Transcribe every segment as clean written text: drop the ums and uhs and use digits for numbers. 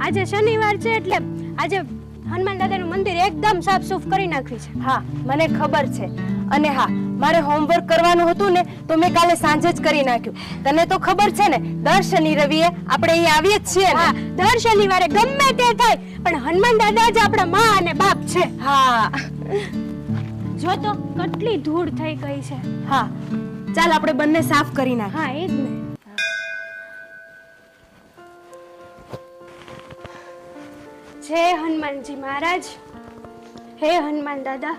આજે શનિવાર છે એટલે આજે હનુમાન દાદાનું મંદિર એકદમ સાફ સૂફ કરી નાખ્યું છે. હા મને ખબર છે. અને હા મારે હોમવર્ક કરવાનું હતું ને તો મેં કાલે સાંજે જ કરી નાખ્યું. તને તો ખબર છે ને દર શનિ રવિએ આપણે અહીં આવીએ જ છીએ ને. હા દર શનિવારે ગમે તે થાય પણ હનુમાન દાદા જ આપણા માં અને બાપ છે. હા જો તો કેટલી ધૂળ થઈ ગઈ છે. હા ચાલ આપણે બંને સાફ કરી નાખ. હા એ જ ને. જય હનુમાનજી મહારાજ. હે હનુમાન દાદા,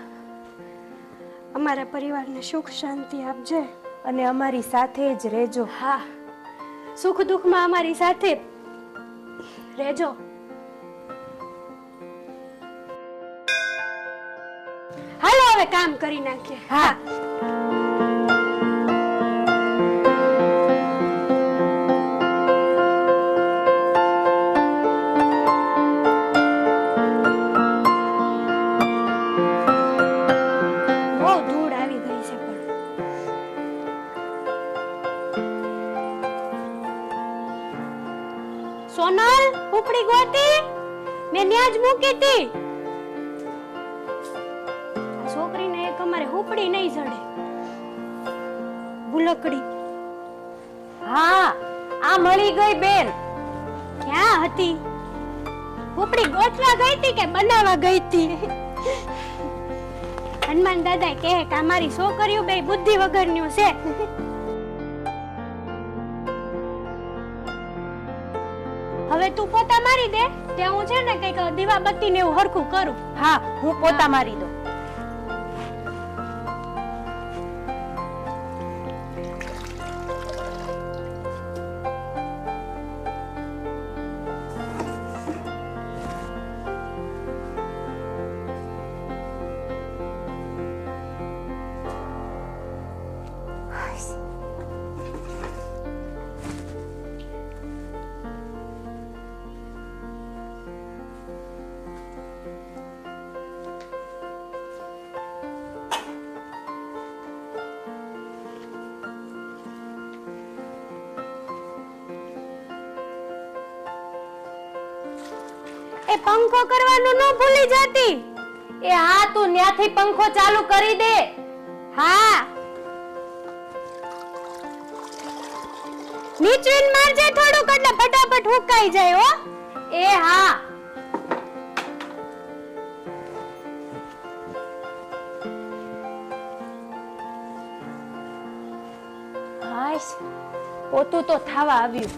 અમારા પરિવારને સુખ શાંતિ આપજે અને અમારી સાથે જ રહેજો. હા સુખ દુઃખમાં અમારી સાથે રહેજો. હાલો હવે કામ કરી નાખીએ. હા બહુ ધૂળ આવી ગઈ છે પણ સોનલ ઉપડી ગોતી મેં ન્યા જ મૂકી હતી. આ છોકરીને એક અમારે ઉપડી નહીં ચડે ભૂલકડી. હા આ મળી ગઈ બેન. ક્યાં હતી? ઉપડી ગોતવા ગઈ હતી કે બનાવવા ગઈ હતી? હનુમાન દાદા કહે કે અમારી છોકરીઓ બે બુદ્ધિ વગરનું છે. હવે તું પોતા મારી દે તે હું છે ને કઈક દીવાબત્તી ને એવું હરખું કરું. હા હું પોતા મારી દઉં. એ પંખો કરવાનું ન ભૂલી જાતી. એ હા તું ન્યાથી પંખો ચાલુ કરી દે. હા નીચવીને મારજે થોડુંક એટલે ફટાફટ હુકાઈ જાય હો. એ હા હાશ પોતું તો થાવા આવ્યું.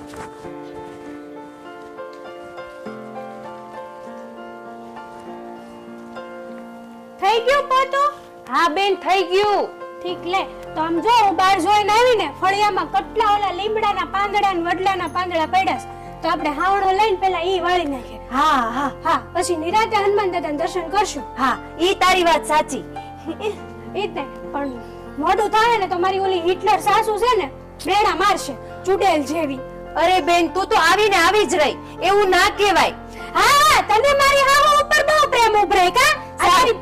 થઈ ગયું પોતું? હા બેન થઈ ગયું. ઠીક લે તો આમ જો હું બહાર જોઈને આવીને ફળિયામાં કેટલા ઓલા લીમડાના પાંદડા ને વડલાના પાંદડા પડ્યા છે તો આપણે હાવડો લઈને પેલા ઈ વાળી નાખીએ. હા હા હા પછી નિરાતે હનુમાન દાદાના દર્શન કરશું. હા ઈ તારી વાત સાચી. ઈ જ ને પણ મોડું થાય ને તો મારી ઓલી હિટલર સાસુ છે ને બેડા મારશે ચુડેલ જેવી. અરે બેન તું તો આવીને આવી જ રહી એવું ના કહેવાય. હા તને મારી હાવ ઉપર બહુ પ્રેમ ઉભરાય કા? સારી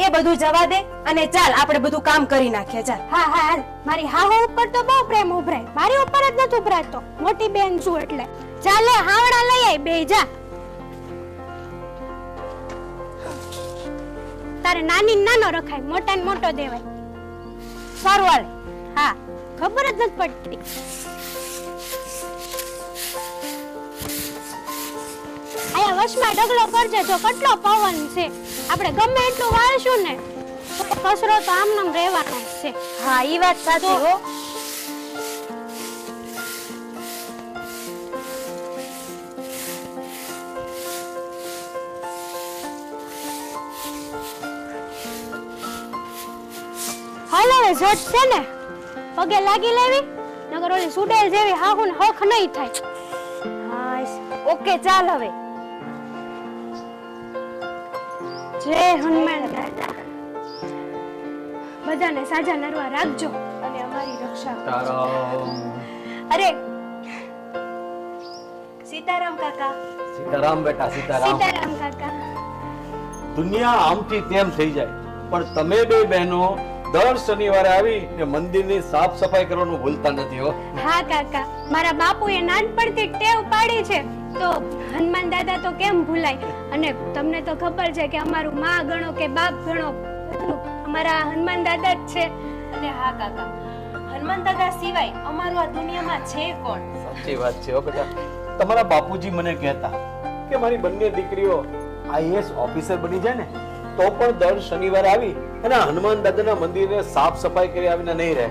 એ બધું જવા દે અને ચાલ આપણે બધું કામ કરી નાખીએ. ચાલ. હા હા હાલ. મારી હાવ ઉપર તો બહુ પ્રેમ ઉભરાય મારી ઉપર જ નથી ઉભરાતો મોટી બેન છું એટલે. ચાલે હાવડા લઈ આય બે જા. તારે નાની નાનો રખાય મોટા ને મોટો દેવાય. સારું હાલ. હા ખબર જ નથી પડતી. આયા વશમાં ઢગલો કરજે જો કેટલો પવન છે. આપણે ગમે એટલું વાળશું ને તો કચરો તો આમનામ રહેવાનો જ છે. હા ઈ વાત સાચી હો. હાલ હવે ઝટ છે ને પગે લાગી લેવી નગર ઓલી સુડેલ જેવી હાહુ ને હખ નહીં થાય. હા ઓકે ચાલ હવે. જય હનુમાન દાદા. બધાને સાજા નરવા રાખજો અને અમારી રક્ષા કરજો. અરે સીતારામ કાકા. સીતારામ બેટા સીતારામ. સીતારામ કાકા. દુનિયા આમથી તેમ થઈ જાય પણ તમે બે બહેનો દર શનિવારે આવી ને મંદિરની સાફ સફાઈ કરવાનું ભૂલતા નથી હો. હા કાકા મારા બાપુએ નાનપણથી ટેવ પાડી છે તો હનુમાન દાદા તો કેમ ભૂલાય? અને તમને તો ખબર છે કે અમારું માં ગણો કે બાપ ગણો બધું અમારા હનુમાન દાદા જ છે. અને હા કાકા, હનુમાન દાદા સિવાય અમારું આ દુનિયામાં છે કોણ? સાચી વાત છે હો બેટા. તમારા બાપુજી મને કહેતા કે મારી બંને દીકરીઓ આઈએએસ ઓફિસર બની જાય ને તો પણ દર શનિવારે આવી અને હનુમાન દાદાના મંદિરે સાફ સફાઈ કરી આવીને નહીં રહે.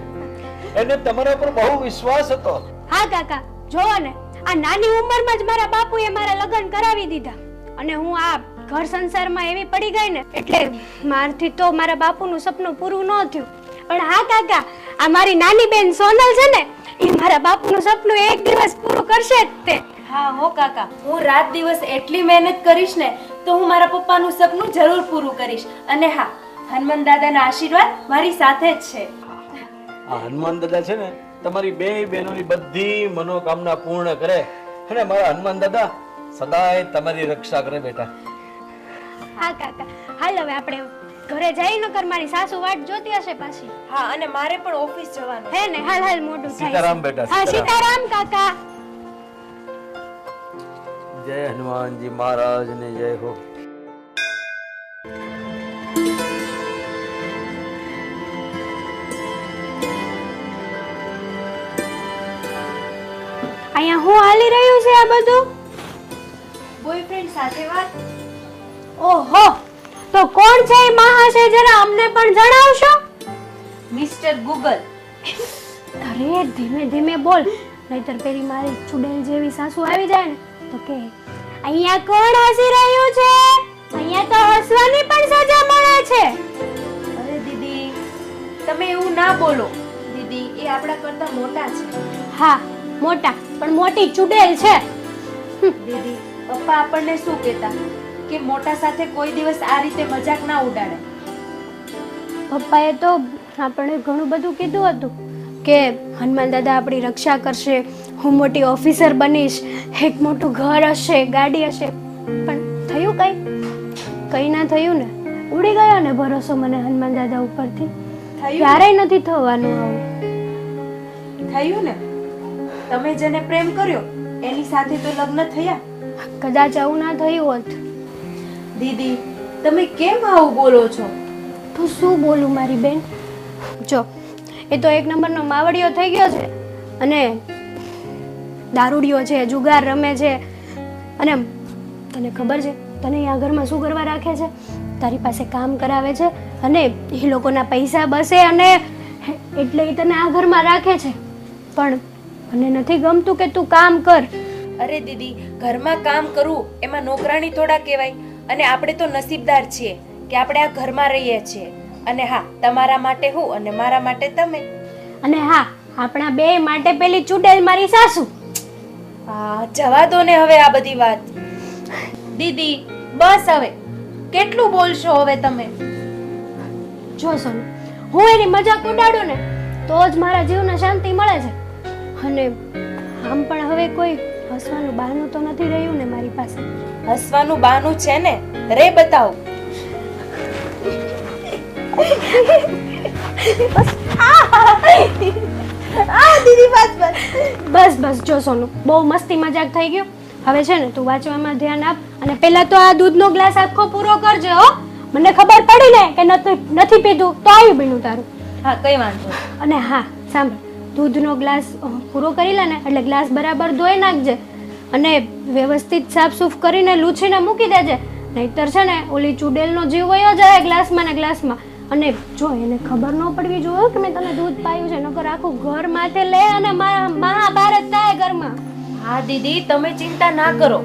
એને તમારા પર બહુ વિશ્વાસ હતો. હા કાકા, જોવો ને આ નાની ઉંમરમાં જ મારા બાપુએ મારા લગ્ન કરાવી દીધા અને હું આ ઘર સંસારમાં એવી પડી ગઈ ને એટલે મારથી તો મારા બાપુનું સપનું પૂરું ન થયું. પણ હા કાકા, આ મારી નાની બેન સોનલ છે ને એ મારા બાપુનું સપનું એક દિવસ પૂરું કરશે જ તે. હા હો કાકા, હું રાત દિવસ એટલી મહેનત કરીશ ને તો હું મારા પપ્પાનું સપનું જરૂર પૂરું કરીશ. અને હા, હનુમાન દાદાના આશીર્વાદ મારી સાથે જ છે. આ હનુમાન દાદા છે ને તમારી બે બહેનોની બધી મનોકામના પૂર્ણ કરે અને મારા હનુમાન દાદા સદાય તમારી રક્ષા કરે બેટા. હા કાકા, હાલ હવે આપણે ઘરે જઈ નકર મારી સાસુ વાટ જોતી હશે પાછી. હા, અને મારે પણ ઓફિસ જવાનું હે ને, હાલ હાલ મોઢું થાય. સીતારામ બેટા, હા સીતારામ કાકા. જય હનુમાનજી મહારાજ ને જય હો. અહીંયા હું હાલી રહ્યું છે આ બધું? બોયફ્રેન્ડ સાથે વાત. ઓહો, તો કોણ છે એ મહાશય, જરા અમને પણ જણાવશો? Mister Google. અરે ધીમે ધીમે બોલ, નહીતર પેલી મારી ચુડેલ જેવી સાસુ આવી જાય ને તો કે અહીંયા કોણ હસી રહ્યું છે? અહીંયા તો હસવાની પણ સજા મળે છે. અરે દીદી, તમે એવું ના બોલો. દીદી એ આપણા કરતા મોટા છે. હા મોટા, પણ મોટી ચુડેલ છે. દીદી, પપ્પા આપણને શું કહેતા કે મોટા સાથે કોઈ દિવસ આ રીતે મજાક ના ઉડાડે. પપ્પાએ તો આપણે ઘણું બધું કીધું હતું કે હનુમાન દાદા આપણી રક્ષા કરશે, હું મોટી ઓફિસર બનીશ, એક મોટું ઘર હશે, ગાડી હશે. પણ થયું કઈ ના થયું ને. ઉડી ગયો ને ભરોસો મને હનુમાન દાદા ઉપરથી. ક્યારેય નથી થવાનું આવું. થયું ને, તમે જેને પ્રેમ કર્યો એની સાથે તો લગ્ન થયા. કદાચ આવું ના થયું હોત. દીદી, તમે કેમ આવું બોલો છો? તો શું બોલું મારી બેન? જો એ તો એક નંબરનો માવડિયો થઈ ગયો છે અને દારૂડિયો છે, જુગાર રમે છે. અને તને ખબર છે તને આ ઘરમાં શું કરવા રાખે છે? તારી પાસે કામ કરાવે છે અને એ લોકોના પૈસા બસે અને એટલે એ તને આ ઘરમાં રાખે છે. પણ મને નથી ગમતું કે તું કામ કર. અરે દીદી, ઘરમાં કામ કરવું એમાં નોકરાણી થોડા કહેવાય. અને આપણે તો નસીબદાર છીએ કે આપણે આ ઘરમાં રહીએ છીએ. અને હા, તમારા માટે હું અને મારા માટે તમે. અને હા, આપણા બે માટે પેલી ચુડેલ મારી સાસુ. જવા દો ને હવે આ બધી વાત. દીદી બસ હવે, કેટલું બોલશો હવે તમે? જો સોનુ, હું એની મજાક ઉડાડું ને તો જ મારા જીવને શાંતિ મળે છે. અને આમ પણ હવે કોઈ હસવાનું બહાનું તો નથી રહ્યું ને મારી પાસે. હસવાનું બહાનું છે ને, રે બતાવો. બસ બસ જો સોનુ, બહુ મસ્તી મજાક થઈ ગયો. હવે છે ને તું વાંચવામાં ધ્યાન આપ અને પહેલા તો આ દૂધનો ગ્લાસ આખો પૂરો કરજે હો. મને ખબર પડી ને કે નથી પીધું તો આવ્યું બીનું તારું. હા, કઈ વાંધો. અને હા સાંભળ, દૂધનો ગ્લાસ પૂરો કરી લે ને એટલે ગ્લાસ બરાબર ધોઈ નાખજે અને વ્યવસ્થિત સાફસૂફ કરીને લૂછીને મૂકી દેજે. નહીતર છે ને ઓલી ચુડેલનો જીવ વયો જાય ગ્લાસમાં ને ગ્લાસમાં. અને જો એને ખબર ન પડવી જોઈએ કે મેં તને દૂધ પાયું છે, નકર આખું ઘર માથે લે અને મહાભારત થાય ઘરમાં. હા દીદી, તમે ચિંતા ના કરો.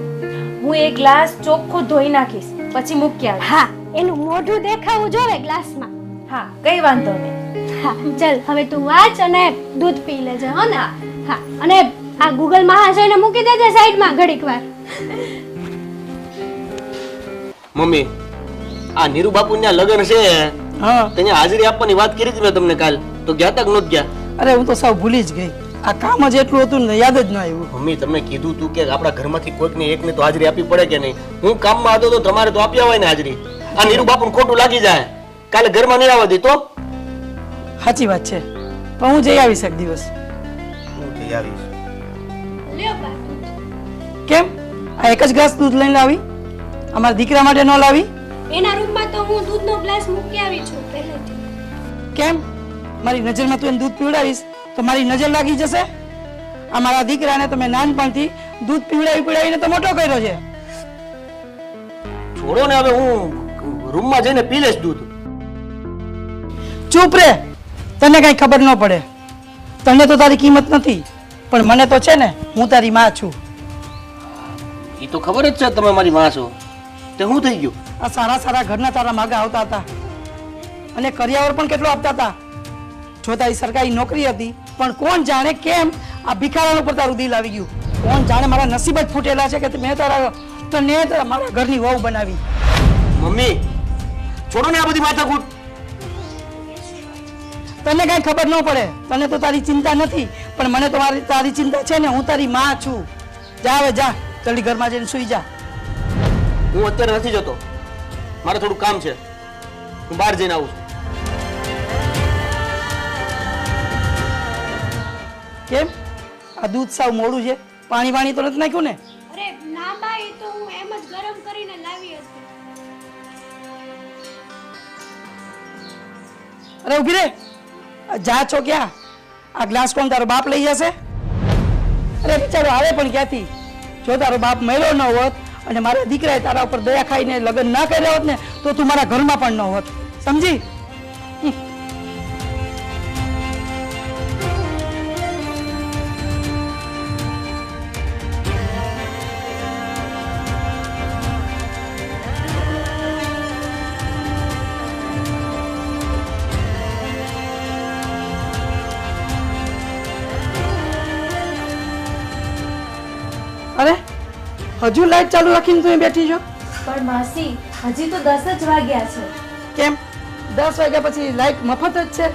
હું એ ગ્લાસ ચોખ્ખું ધોઈ નાખીશ, પછી મૂકી આવીશ. હા, એનું મોઢું દેખાવું જોઈએ ગ્લાસમાં. હા, કઈ વાંધો નહીં. હા ચલ, હવે તું વાંચ અને દૂધ પી લેજે હો ને. હા, અને આ ગૂગલ મહાશયને મૂકી દેજે સાઈડમાં ઘડીક વાર. મમ્મી, આ નીરુ બાપુના લગ્ન છે, હા તેને હાજરી આપવાની વાત કરી હતી મેં તમને કાલ, તો ગયા તા કે નહોત ગયા? અરે હું તો સાવ ભૂલી જ ગઈ. આ કામ જ એટલું હતું ને યાદ જ ના આવ્યું. મમ્મી, તમને કીધું તું કે આપણા ઘરમાંથી કોઈક ને એકને તો હાજરી આપવી પડે કે નહીં? હું કામમાં હતો તો તમારે તો આપ્યા હોય ને હાજરી. આ નીરુ બાપુને ખોટું લાગી જાય, કાલે ઘરમાં નહીં આવવા દે તો? સાચી વાત છે, પણ હું જઈ આવીશ એક દિવસ. હું જઈ આવીશ. લ્યો બા. કેમ? આ એક જ ગ્લાસ દૂધ લઈને લાવી? અમારા દીકરા માટે ન લાવી? એના રૂમમાં તો હું દૂધનો ગ્લાસ મૂકી આવી છું પહેલેથી. કેમ? મારી નજરમાં તું એને દૂધ પીવડાવીશ તો મારી નજર લાગી જશે? આ મારા દીકરાને તમે નાનપણથી દૂધ પીવડાવીને તો મોટો કર્યો છે. છોડો ને, હવે હું રૂમમાં જઈને પી લઈશ દૂધ. ચૂપ રે, તને કઈ ખબર ન પડે. તને તો તારી કિંમત નથી, પણ મને તો છે ને, હું તારી માં છું. એ તો ખબર જ છે તમે મારી માં છો. તે શું થઈ ગયું? આ સારા સારા ઘરના તારા માગા આવતા હતા અને કરિયાવર પણ કેટલો આપતા હતા. જો તારી સરકારી નોકરી હતી, પણ કોણ જાણે કેમ આ ભિખારણ ઉપર તારું દિલ આવી ગયું. કોણ જાણે મારા નસીબ જ ફૂટેલા છે કે મેં તને મારા ઘરની વહુ બનાવી. મમ્મી છોડો ને આ બધી માથાકૂટ. તને કઈ ખબર ન પડે, તને તો તારી ચિંતા નથી, પણ મને તો તારી ચિંતા છે ને. હું તારી માં છું. જા હવે જા, જલ્દી ઘરમાં જઈને સુઈ જા. હું અત્યારે નથી જતો, મારે થોડું કામ છે. હું બહાર જઈને આવું છું. કેમ? આ દૂધ સાવ મોડું છે. પાણી તો નથી નાખ્યું ને? અરે ના બા, એ તો હું એમ જ ગરમ કરીને લાવી હતી. અરે ઉભી રે, જા છો ક્યાં? આ ગ્લાસ કોણ તારો બાપ લઈ જશે? અરે બિચારો આવે પણ ક્યાંથી? જો તારો બાપ મળ્યો ન હોત અને મારા દીકરાએ તારા ઉપર દયા ખાઈને લગ્ન ના કર્યા હોત ને, તો તું મારા ઘરમાં પણ ન હોત. સમજી? અરે હજુ લાઈટ ચાલુ રાખીને તું બેઠી છો? પણ માસી હજી તો 10 જ વાગ્યા છે. કેમ 10 વાગ્યા પછી લાઈટ મફત જ છે?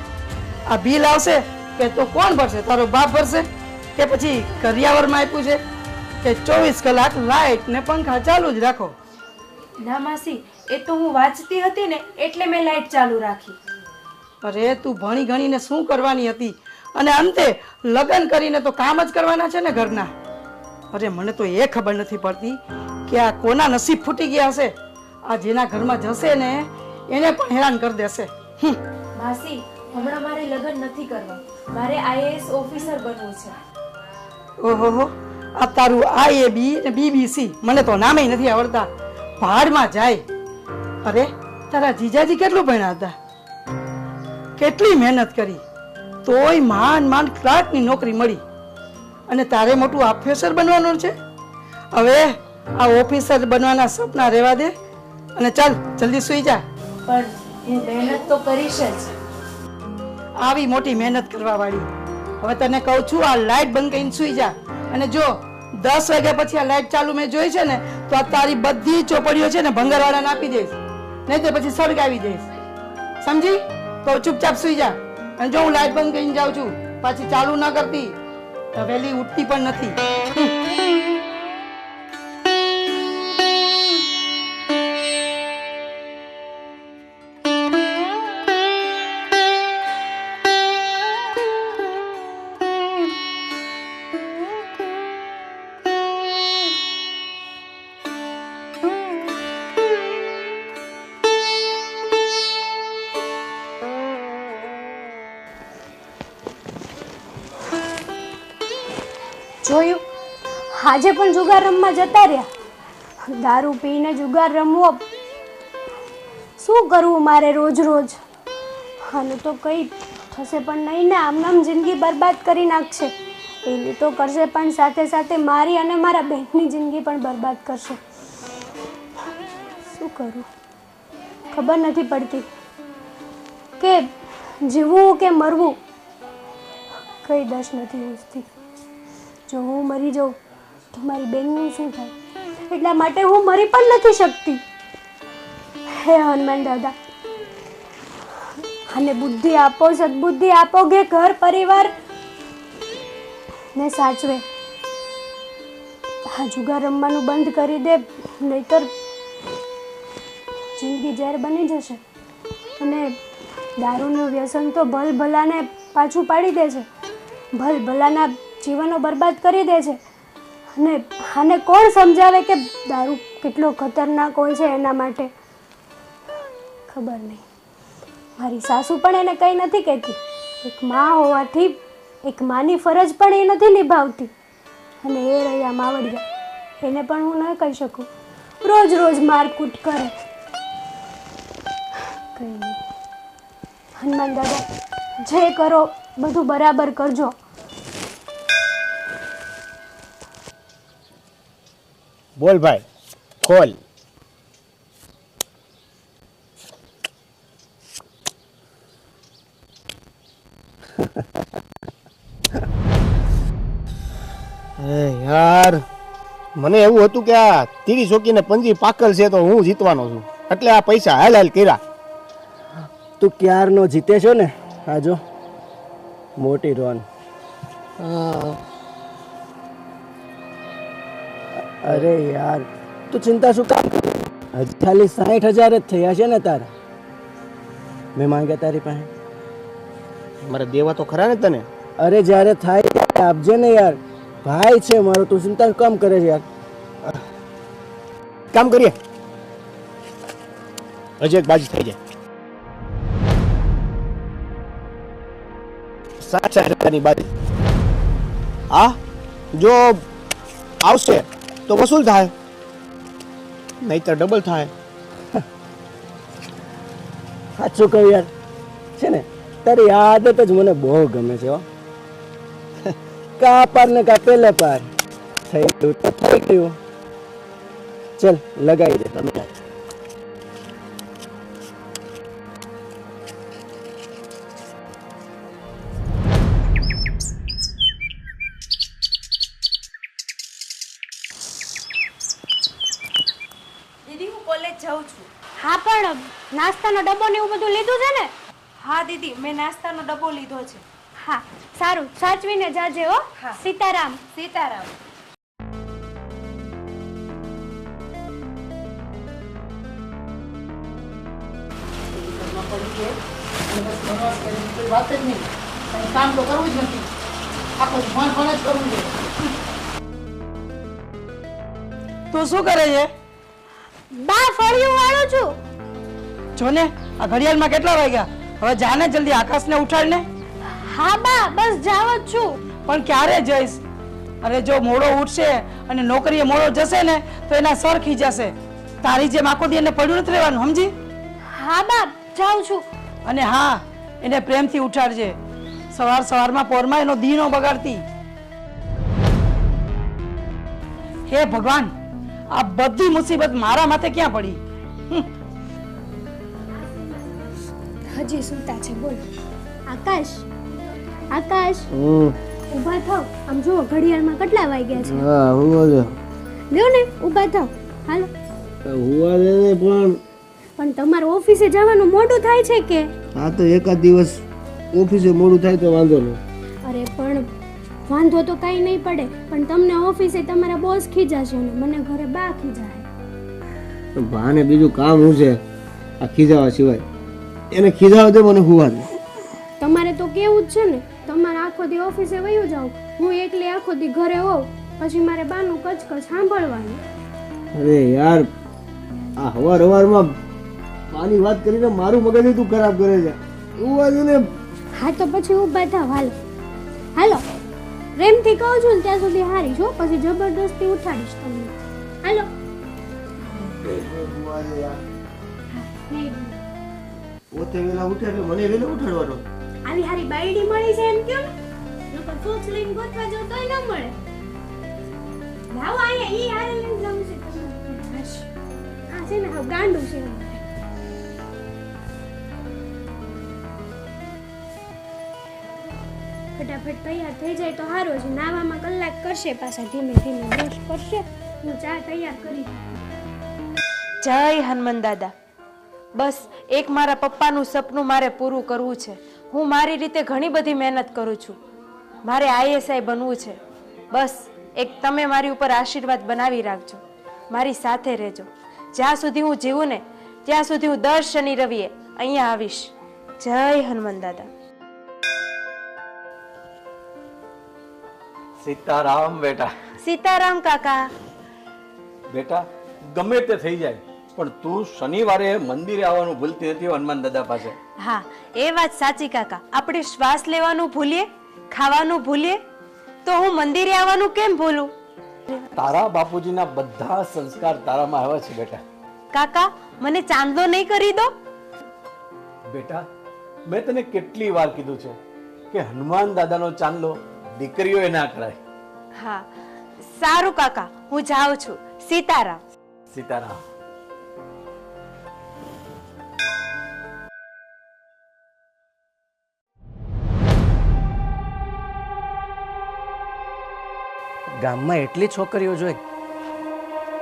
આ બિલ આવશે કે તો કોણ ભરશે? તારો બાપ ભરશે કે પછી કરિયાવરમાં આપ્યું છે કે 24 કલાક લાઈટ ને પંખા ચાલુ જ રાખો? ના માસી, એ તો હું વાંચતી હતી ને એટલે મેં લાઈટ ચાલુ રાખી. અરે તું ભણી ગણીને શું કરવાની હતી? અને અંતે લગ્ન કરીને તો કામ જ કરવાના છે ને ઘરના. અરે મને તો એ ખબર નથી પડતી કે આ કોના નસીબ ફૂટી ગયા હશે. આ જેના ઘરમાં જશે ને એને પણ હેરાન કરી દેશે. માસી, હમણાં મારે લગ્ન નથી કરવા. મારે આઈએએસ ઓફિસર બનવું છે. ઓહો, આ તારું આઈએબી ને બીબીસી મને તો નામે નથી આવડતા. ભાડમાં જાય. અરે તારા જીજાજી કેટલું ભણ્યા હતા, કેટલી મહેનત કરી, તોય માંડ ક્લાર્કની નોકરી મળી. અને તારે મોટું ઓફિસર બનવાનું છે. હવે આ ઓફિસર બનવાના સપના રહેવા દે અને ચાલ જલ્દી સુઈ જા. પણ હું મહેનત તો કરીશ જ. આવી મોટી મહેનત કરવા વાળી. હવે તને કહું છું, આ લાઈટ બંધ કરીને સુઈ જા. અને જો 10 વાગ્યા પછી આ લાઈટ ચાલુ મેં જોઈ છે ને, તો આ તારી બધી ચોપડીઓ છે ને ભંગારવાળાને આપી દઈશ, નહીં તો પછી સળગાવી દઈશ. સમજી? તો ચૂપચાપ સુઈ જા. અને જો હું લાઈટ બંધ કરીને જાઉં છું, પાછી ચાલુ ના કરતી. હવેલી ઉઠતી પણ નથી. જોયું, આજે પણ જુગાર રમવા જતા રહ્યા. દારૂ પીને જુગાર રમવો, શું કરવું મારે રોજ રોજ? આનું તો કંઈ થશે પણ નહીં ને. આમ જિંદગી બરબાદ કરી નાખશે. એની તો કરશે પણ સાથે સાથે મારી અને મારા બહેનની જિંદગી પણ બરબાદ કરશે. શું કરું ખબર નથી પડતી કે જીવવું કે મરવું. કઈ દશ નથી ઉઠતી. જો હું મરી જાઉં તો મારી બહેનનું શું થાય? એટલા માટે હું મરી પણ નથી શકતી. હે હનુમાન દાદા, અને બુદ્ધિ આપો, સદબુદ્ધિ આપો કે ઘર પરિવાર ને સાચવે. આ જુગાર રમવાનું બંધ કરી દે, નહીતર જિંદગી ઝેર બની જશે. અને દારૂનું વ્યસન તો ભલભલાને પાછું પાડી દે છે, ભલભલાના જીવનો બરબાદ કરી દે છે. અને આને કોણ સમજાવે કે દારૂ કેટલો ખતરનાક હોય છે એના માટે? ખબર નહીં. મારી સાસુ પણ એને કંઈ નથી કહેતી. એક માં હોવાથી એક માની ફરજ પણ એ નથી નિભાવતી. અને એ રહ્યા માવડિયા, એને પણ હું ન કહી શકું. રોજ રોજ મારકૂટ કરે. કંઈ નહીં. હનુમાન દાદા, જે કરો બધું બરાબર કરજો. બોલ ભાઈ, ખોલ. યાર, મને એવું હતું કે આ તીરી ચોકીને પંજી પાકલ છે તો હું જીતવાનો છું, એટલે આ પૈસા હાલ હાલ કર્યા. તું ક્યારનો જીતે છો ને, આજો મોટી રોન. અરે યાર, તું ચિંતા શું કામ કરે? હજી ખાલી 60,000 જ થયા છે ને તારા. મેં માંગ્યા તારી પાસે? મારે દેવા તો ખરા ને તને. અરે જ્યારે થાય ત્યારે આપજે ને યાર, ભાઈ છે મારો. તું ચિંતા શું કામ કરે છે યાર? કામ કરીએ, હજી એક બાજી થઈ જાય. 60,000ની બાજી. હા, જો આવશે તો વસૂલ થાય, નહીતર ડબલ થાય. સાચું કહું યાર, છે ને તારી આદત જ મને બહુ ગમે છે. હો, કા પાર ને કા પેલે પાર. થઈ ગયું તો થઈ ગયું. ચલ લગાવી દે તમે. દીદી, હું કોલેજ જાઉં છું. હા, પણ નાસ્તાનો ડબ્બો ને એવું બધું લીધું છે ને? હા દીદી, મેં નાસ્તાનો ડબ્બો લીધો છે. હા, સારું. સાચવીને જાજે હો. હા. સીતારામ. સીતારામ. વાત જ નહીં, કંઈ કામ તો કરવું જ નથી. આખો ભણ ભણ જ કરવું છે. તું શું કરે છે? બા, ફળિયું વાળું છું. જો ને, આ ઘડિયાળમાં કેટલા વાગ્યા? હવે જાને જલ્દી, આકાશને ઉઠાડ ને. હા બા, બસ જાવ જ છું. પણ ક્યારે જઈશ? અરે જો મોડો ઉઠશે અને નોકરીએ મોડો જશે ને તો એના સર ખીજાશે. તારી જેમ આખો દી એને પડ્યું નથી રહેવાનું, સમજી? હા બા, જાઉં છું. અને હા, એને પ્રેમથી ઉઠાડજે. સવાર સવારમાં પોરમાં એનો દી નો બગાડતી. હે ભગવાન, આ બધી મુસીબત મારા માથે ક્યાં પડી? હજી સૂતા છે, બોલ. આકાશ, આકાશ, ઊભા થાવ. આમ જુઓ ઘડિયાળમાં કેટલા વાગ્યા છે. હા, હુવા દે. લ્યો ને, ઊભા થાવ. હાલો. હુવા દે ને. પણ તમારે ઓફિસે જવાનું મોડું થાય છે કે? આ તો એકાદ દિવસ ઓફિસે મોડું થાય તો વાંધો નહીં. અરે પણ વાંધો તો કાંઈ નહીં પડે, પણ તમને ઓફિસે તમારા બોસ ખીજાશે ને મને ઘરે બા ખીજાય. ભાને બીજું કામ શું છે આ ખીજાવા સિવાય? એને ખીજાવા દે, મને હુવા દે. તમારે તો કેવું જ છે ને, તમારે આખો દી ઓફિસે વયું જાવ, હું એકલી આખો દી ઘરે હોઉં, પછી મારે બાનું કચકચ સાંભળવાનું. અરે યાર, આ હવારમાં બાની વાત કરીને મારું મગજ તું ખરાબ કરે છે. હુવા દે ને. હા તો પછી ઊભા થાવ. હાલો હાલો, પ્રેમથી કહું છું ને ત્યાં સુધી હારી છો, પછી જબરદસ્તી ઉઠાડીશ તમને. હાલો. નહીં, પોતે વેલા ઉઠે એટલે મને વેલા ઉઠાડવાનો. આવી હારી બાયડી મળી છે એમ કયો ને, નકર ફોક્સ લઈને ગોતવા જાવ તોય ન મળે. લાવો અહીંયા, ઈ હારે લઈને જાઉં છે તમને. આ છે ને હાવ ગાંડું છે. ફટાફટ તૈયાર થઈ જાય તો સારું છે. નાવામાં કલાક કરશે, પાછા ધીમે ધીમે બ્રશ કરશે. હું ચા તૈયાર કરી. જય હનુમાન દાદા. બસ એક મારા પપ્પાનું સપનું મારે પૂરું કરવું છે. હું મારી રીતે ઘણી બધી મહેનત કરું છું. મારે આઈએસઆઈ બનવું છે. બસ એક તમે મારી ઉપર આશીર્વાદ બનાવી રાખજો, મારી સાથે રહેજો. જ્યાં સુધી હું જીવું ને ત્યાં સુધી હું દર શનિ રવિએ અહીંયા આવીશ. જય હનુમાન દાદા. સીતારામ બેટા. સીતારામ કાકા. બેટા ગમે તે થઈ જાય પણ તું શનિવારે મંદિરે આવવાનું ભૂલતી નથી હનુમાન દાદા પાસે. હા, એ વાત સાચી કાકા. આપણે શ્વાસ લેવાનું ભૂલીએ, ખાવાનું ભૂલીએ, તો હું મંદિરે આવવાનું કેમ ભૂલું? તારા બાપુજીના બધા સંસ્કાર તારામાં આવે છે બેટા. કાકા, મને ચાંદલો નહીં કરી દો? બેટા મેં તને કેટલી વાર કીધું છે કે હનુમાન દાદાનો ચાંદલો દીકરીઓએ ના કરાય. હા, સારું કાકા, હું જાઉં છું. સીતારામ. સીતારામ. ગામમાં એટલી છોકરીઓ જોઈ,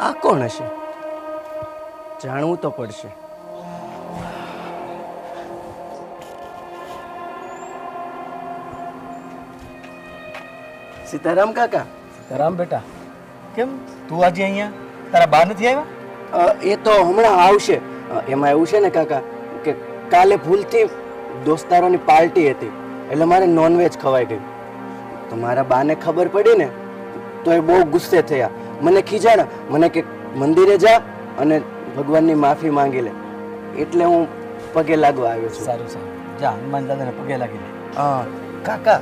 આ કોણ હશે? જાણવું તો પડશે. સીતારામ કાકા. સીતારામ બેટા, કેમ તું આજે અહીંયા? તારા બા નથી આવ્યા? એ તો હમણાં આવશે. એમાં એવું છે ને કાકા કે કાલે ભૂલથી દોસ્તારોની પાર્ટી હતી એટલે મારે નોનવેજ ખવાઈ ગયું. તો મારા બાને ખબર પડી ને તો એ બહુ ગુસ્સે થયા, મને ખીજાણા, મને કે મંદિરે જા અને ભગવાનની માફી માંગી લે. એટલે હું પગે લાગવા આવ્યો છું. સારું સારું, જા હનુમાન દાદાને પગે લાગી લે. કાકા,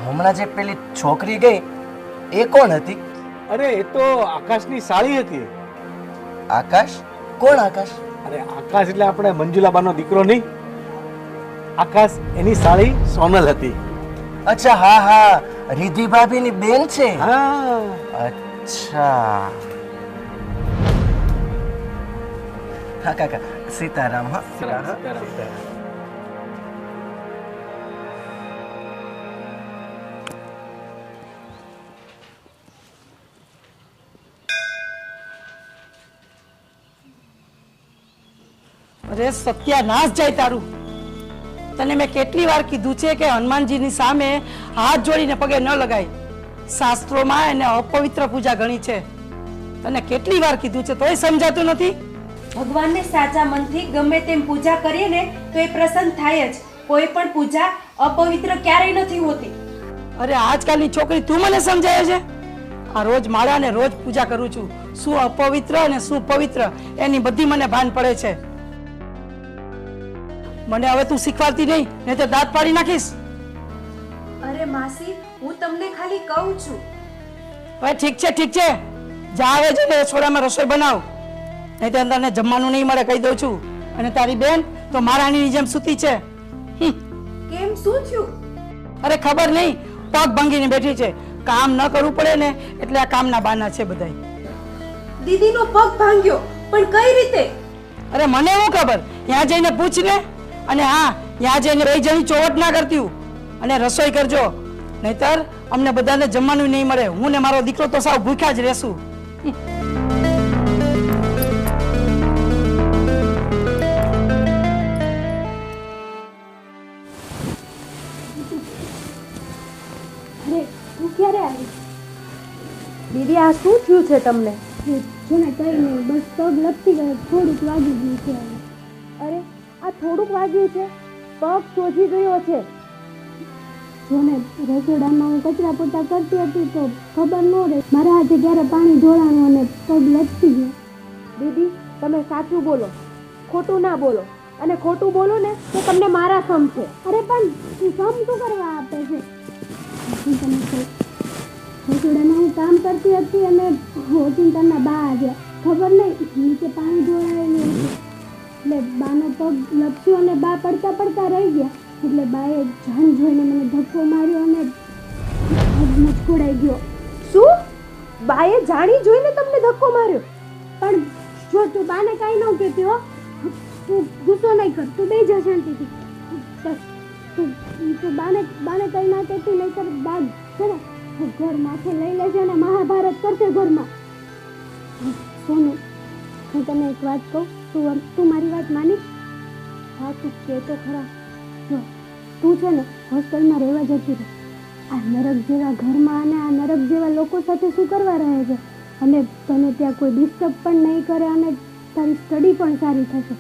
હમણાં જે પેલી છોકરી ગઈ એ કોણ હતી? અરે એ તો આકાશની સાળી હતી. આકાશ? કોણ આકાશ? અરે આકાશ એટલે આપણે મંજુલાબાનો દીકરો નહીં, આકાશ એની સાળી સોનલ હતી. અચ્છા, હા હા, રિધિ ભાભીની બેન છે. હા. અચ્છા. હા કાકા, સીતારામ. હા સીતારામ. અરે સત્યાનાશ જાય તારું. તને મેં કેટલી વાર કીધું છે કે હનુમાનજીની સામે હાથ જોડીને પગે ન લગાય. શાસ્ત્રોમાં એને અપવિત્ર પૂજા ગણી છે. તને કેટલી વાર કીધું છે તોય સમજાતું નથી. ભગવાનને સાચા મનથી ગમે તેમ પૂજા કરીએ ને તો એ પ્રસન્ન થાય જ. કોઈ પણ પૂજા અપવિત્ર ક્યારેય નથી હોતી. અરે આજકાલની છોકરી તું મને સમજાય છે? આ રોજ માળા ને રોજ પૂજા કરું છું. શું અપવિત્ર અને શું પવિત્ર એની બધી મને ભાન પડે છે. મને હવે તું શીખવાડતી નહીં, નહીં તો દાંત પાડી નાખીશ. અરે માસી, હું તમને ખાલી કહું છું. હવે ઠીક છે, ઠીક છે, જા આવે છે ને રસોડામાં રસોઈ બનાવ, નહીં તો તને જમવાનું નહીં મળે કહી દઉં છું. અને તારી બેન તો મહારાણીની જેમ સૂતી છે. કેમ, શું થયું? અરે ખબર નહીં, પગ ભાંગીને બેઠી છે. કામ ન કરવું પડે ને એટલે આ કામના બાના છે બધાય. દીદીનો પગ ભાંગ્યો, પણ કઈ રીતે? અરે મને શું ખબર, ત્યાં જઈને પૂછ ને. અને હા, ત્યાં જઈને બે જણી ચોવટ ના કરતી અને રસોઈ કરજો, નહીતર અમને બધાને જમવાનું નહીં મળે. હું ને મારો દીકરો તો સાવ ભૂખ્યા જ રહેશું. અરે તું ક્યારે આવી? દીદી, આ શું થયું છે તમને? જો ને કઈ નહીં, બસ પગ લપસી ગયો, થોડુંક વાગી ગયું છે. અરે આ થોડુંક વાગ્યું છે, પગ સોજી ગયો છે. જો ને રસોડામાં હું કચરા પોતા કરતી હતી તો ખબર ન રહે, મારા હાથે ક્યારે પાણી ઢોળાણું અને પગ લપસી ગયો. દીદી, તમે સાચું બોલો, ખોટું ના બોલો. અને ખોટું બોલો ને તો તમને મારા સમ છે. અરે પણ તું કામ શું કરવા આપે છે? હું તને કહું, રસોડામાં હું કામ કરતી હતી અને ઓચિંતાના બા આવ્યા. ખબર નહીં, નીચે પાણી ઢોળાયેલું હતું એટલે બાનો પગ લપસ્યો અને બા પડતા પડતા રહી ગયા. એટલે બાએ જાણી જોઈને મને ધક્કો માર્યો અને પગ મચકોડાઈ ગયો. શું? બાએ જાણી જોઈને તમને ધક્કો માર્યો? પણ જો તું બાને કાંઈ ન કહેતી હો, તું ગુસ્સો નહીં કર, તું બેસી જા શાંતિથી. બસ તું બાને કંઈ ના કહેતી, નહીંતર બા છે ને ઘર માથે લઈ લેશે અને મહાભારત કરશે ઘરમાં. સોનું, હું તને એક વાત કહું, તું મારી વાત માનીશ? હા, તું કહે તો ખરા. જો તું છે ને હોસ્ટેલમાં રહેવા જતી રહે. આ નરક જેવા ઘરમાં અને આ નરક જેવા લોકો સાથે શું કરવા રહે છે? અને તને ત્યાં કોઈ ડિસ્ટર્બ પણ નહીં કરે અને તારી સ્ટડી પણ સારી થશે.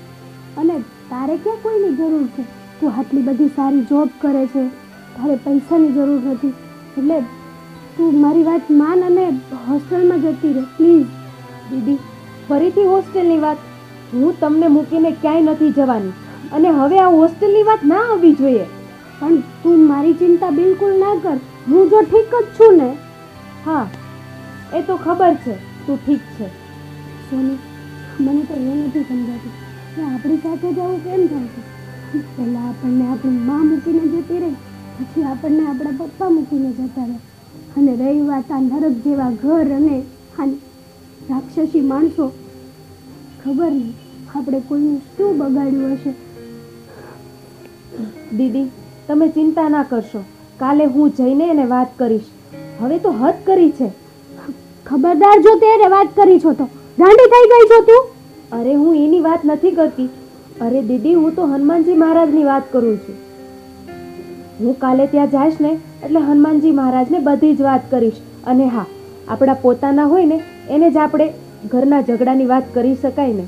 અને તારે ક્યાં કોઈની જરૂર છે? તું આટલી બધી સારી જોબ કરે છે, તારે પૈસાની જરૂર નથી. એટલે તું મારી વાત માન અને હોસ્ટેલમાં જતી રહે પ્લીઝ. દીદી ફરીથી હોસ્ટેલની વાત? હું તમને મૂકીને ક્યાંય નથી જવાની અને હવે આ હોસ્ટેલની વાત ના આવવી જોઈએ. પણ તું મારી ચિંતા બિલકુલ ના કર, હું જો ઠીક જ છું ને. હા એ તો ખબર છે તું ઠીક છે. સોની, મને તો એ નથી સમજાતું કે આપણી સાથે જવું કેમ થશે. પહેલાં આપણને આપણી માં મૂકીને જતી રહી, પછી આપણને આપણા પપ્પા મૂકીને જતા રહે. અને રહી વાત આ નરક જેવા ઘર અને આ રાક્ષસી માણસો, ખબર નહીં આપણે કોઈનું શું બગાડ્યું હશે. દીદી તમે ચિંતા ના કરશો, કાલે હું જઈને એને વાત કરીશ. હવે તો હદ કરી છે. ખબરદાર જો તે એને વાત કરી છો તો ગાંડી થઈ ગઈ છો તું. અરે હું એની વાત નથી કરતી. અરે દીદી હું તો હનુમાનજી મહારાજની વાત કરું છું. હું કાલે ત્યાં જઈશ ને એટલે હનુમાનજી મહારાજને બધી જ વાત કરીશ. અને હા, આપણા પોતાના હોય ને એને જ આપણે ઘરના ઝઘડાની વાત કરી શકાય ને.